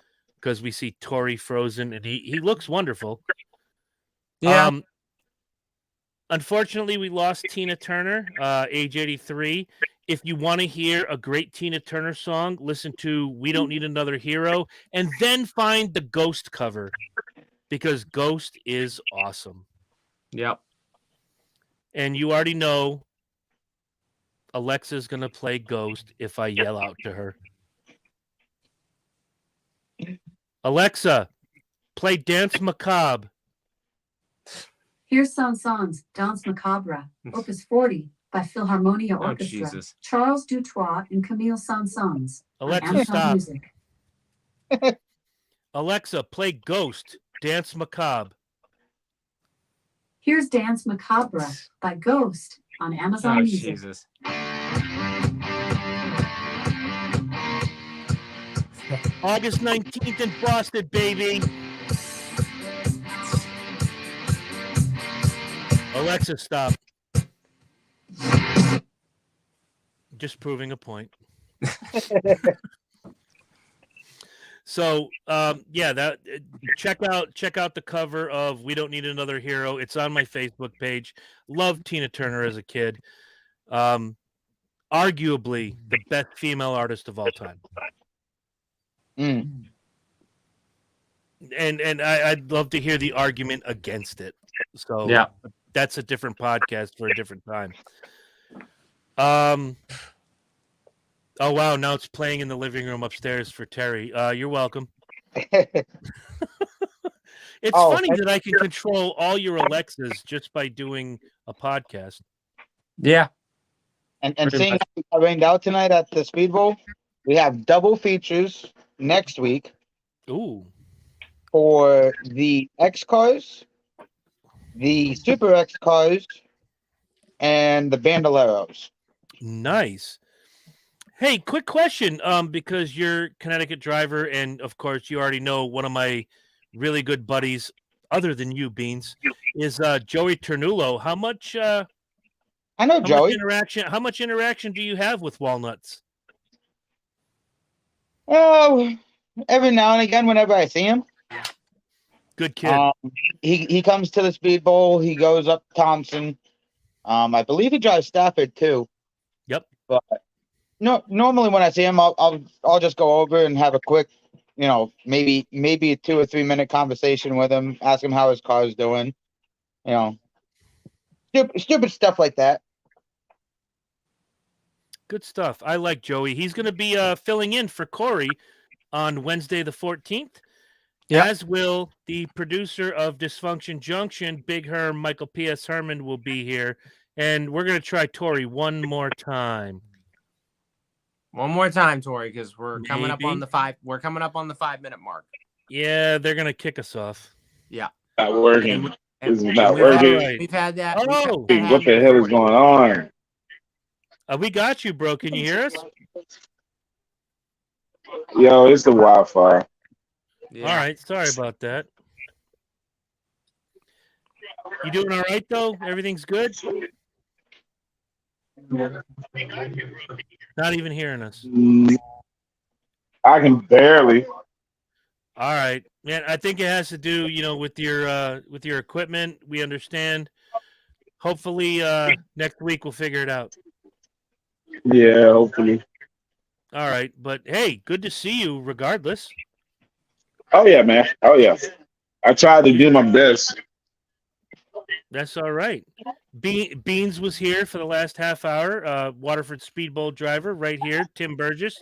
because we see Tori frozen and he looks wonderful. Yeah. Unfortunately, we lost Tina Turner, age 83. If you want to hear a great Tina Turner song, listen to We Don't Need Another Hero, and then find the Ghost cover, because Ghost is awesome. Yep. And you already know Alexa's going to play Ghost if I yell out to her. Alexa, play Dance Macabre. Here's Saint-Saëns, Danse Macabre, Opus 40 by Philharmonia Oh, Orchestra. Jesus. Charles Dutoit and Camille Saint-Saëns. on Alexa, Amazon stop. Music. Alexa, play Ghost, Dance Macabre. Here's Dance Macabre by Ghost on Amazon Oh, Music. Jesus. August 19th in Boston, baby. Alexa, stop. Just proving a point. So, yeah, check out the cover of We Don't Need Another Hero. It's on my Facebook page. Loved Tina Turner as a kid. Arguably the best female artist of all time. Mm. And I'd love to hear the argument against it. So Yeah. that's a different podcast for a different time. Oh wow, now it's playing in the living room upstairs for Terry. You're welcome. It's funny that I can control all your Alexas just by doing a podcast. Yeah. And seeing how we got rained out tonight at the Speed Bowl, we have double features next week. Ooh. For the X cars, the Super X cars, and the Bandoleros. Nice. Hey, quick question. Because you're a Connecticut driver, and of course you already know one of my really good buddies, other than you, Beans, is Joey Ternulo. How much I know Joey. How much interaction do you have with Walnuts? Oh, every now and again, whenever I see him. Good kid. He comes to the Speed Bowl. He goes up Thompson. I believe he drives Stafford too. Yep. But no, normally when I see him, I'll just go over and have a quick, maybe a 2 or 3 minute conversation with him. Ask him how his car's doing. Stupid stuff like that. Good stuff. I like Joey. He's going to be filling in for Corey on Wednesday the 14th. Yep. As will the producer of Dysfunction Junction, Big Herm, Michael P.S. Herman, will be here. And we're going to try Tori one more time. One more time, Tori, because we're coming up on Maybe. the 5. We're coming up on the 5-minute mark. Yeah, they're gonna kick us off. Yeah. Not working. And This is not we've had- working. All right. We've had that. Oh. we've had that Hey, what happen the hell is before. going on? We got you, bro. Can you hear us? Yo, it's the Wi-Fi. Yeah. All right. Sorry about that. You doing all right though? Everything's good? Not even hearing us. I can barely. All right, man. I think it has to do, with your equipment. We understand. Hopefully, next week we'll figure it out. Yeah, hopefully. All right, but hey, good to see you. Regardless, Oh yeah, man. Oh yeah. I tried to do my best. that's all right. Beans was here for the last half hour. Waterford Speedboat driver, right here, Tim Burgess,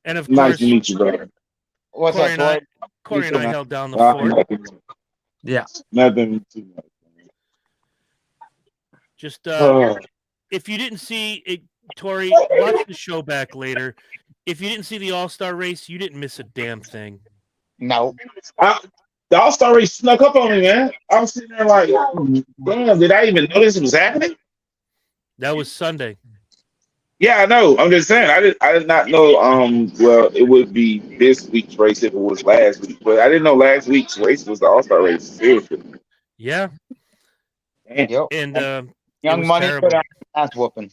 and of Nice course, to meet you, brother. What's Corey up, and I. Tori? Corey You and too, I man. held down the fort. Nothing, Yeah. nothing too much. Just Oh. if you didn't see it, Tori, watch the show back later. If you didn't see the All-Star race, you didn't miss a damn thing. No. The All-Star race snuck up on me, man. I was sitting there like, damn, did I even notice it was happening? That was Sunday. Yeah, I know. I'm just saying, I did not know. Well, it would be this week's race if it was last week, but I didn't know last week's race was the All-Star race. Seriously. Yeah, Damn. Yep. and it Young was money terrible. put on ass whooping.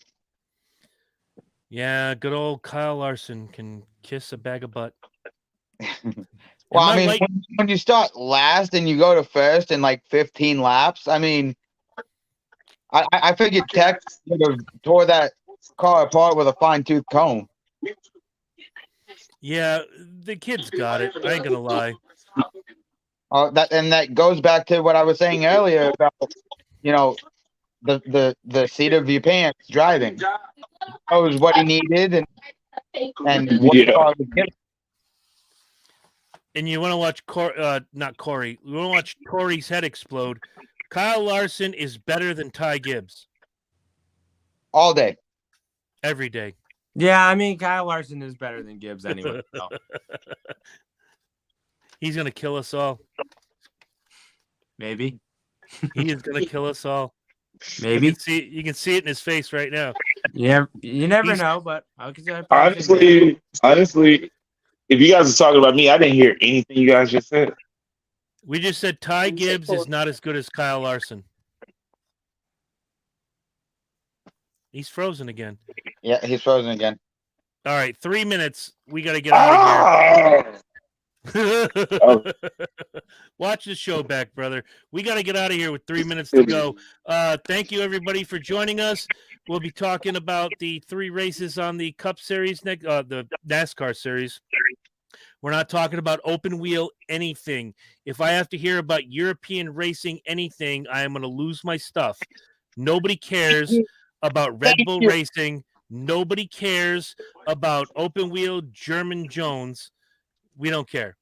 Yeah, good old Kyle Larson can kiss a bag of butt. Well, Am I I mean, right? when you start last and you go to first in like 15 laps, I mean, I figured Tech would have tore that car apart with a fine-tooth comb. Yeah, the kid's got it. I ain't gonna lie. That goes back to what I was saying earlier about, the seat of your pants driving. Knows what he needed and what the Yeah. car was giving. And you want to watch not Corey. You want to watch Corey's head explode. Kyle Larson is better than Ty Gibbs All day. every day. Yeah, I mean, Kyle Larson is better than Gibbs anyway. So. He's gonna kill us all. Maybe. He is gonna kill us all. Maybe. You can see it in his face right now. Yeah, you never He's- know, but I could say Honestly, if you guys are talking about me, I didn't hear anything you guys just said. We just said Ty Gibbs is not as good as Kyle Larson. He's frozen again. Yeah, he's frozen again. All right, 3 minutes. We got to get out of here. Oh. Watch the show back, brother. We got to get out of here with 3 minutes to go. Thank you, everybody, for joining us. We'll be talking about the 3 races on the Cup Series, the NASCAR Series. We're not talking about open wheel anything. If I have to hear about European racing anything, I am going to lose my stuff. Nobody cares about Red Bull Racing. Nobody cares about open wheel German Jones. We don't care.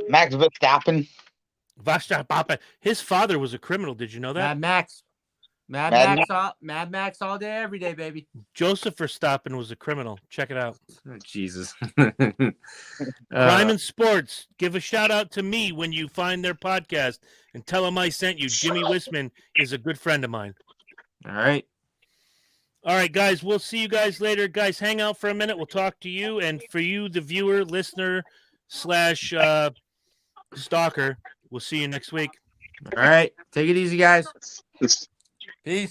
Max Verstappen. His father was a criminal. Did you know that? Mad Max. Mad Max all day, every day, baby. Joseph Verstappen was a criminal. Check it out. Oh, Jesus. Crime and Sports. Give a shout out to me when you find their podcast and tell them I sent you. Jimmy Wisman is a good friend of mine. All right. All right, guys. We'll see you guys later. Guys, hang out for a minute. We'll talk to you. And for you, the viewer, listener, / stalker, we'll see you next week. All right. Take it easy, guys. Peace.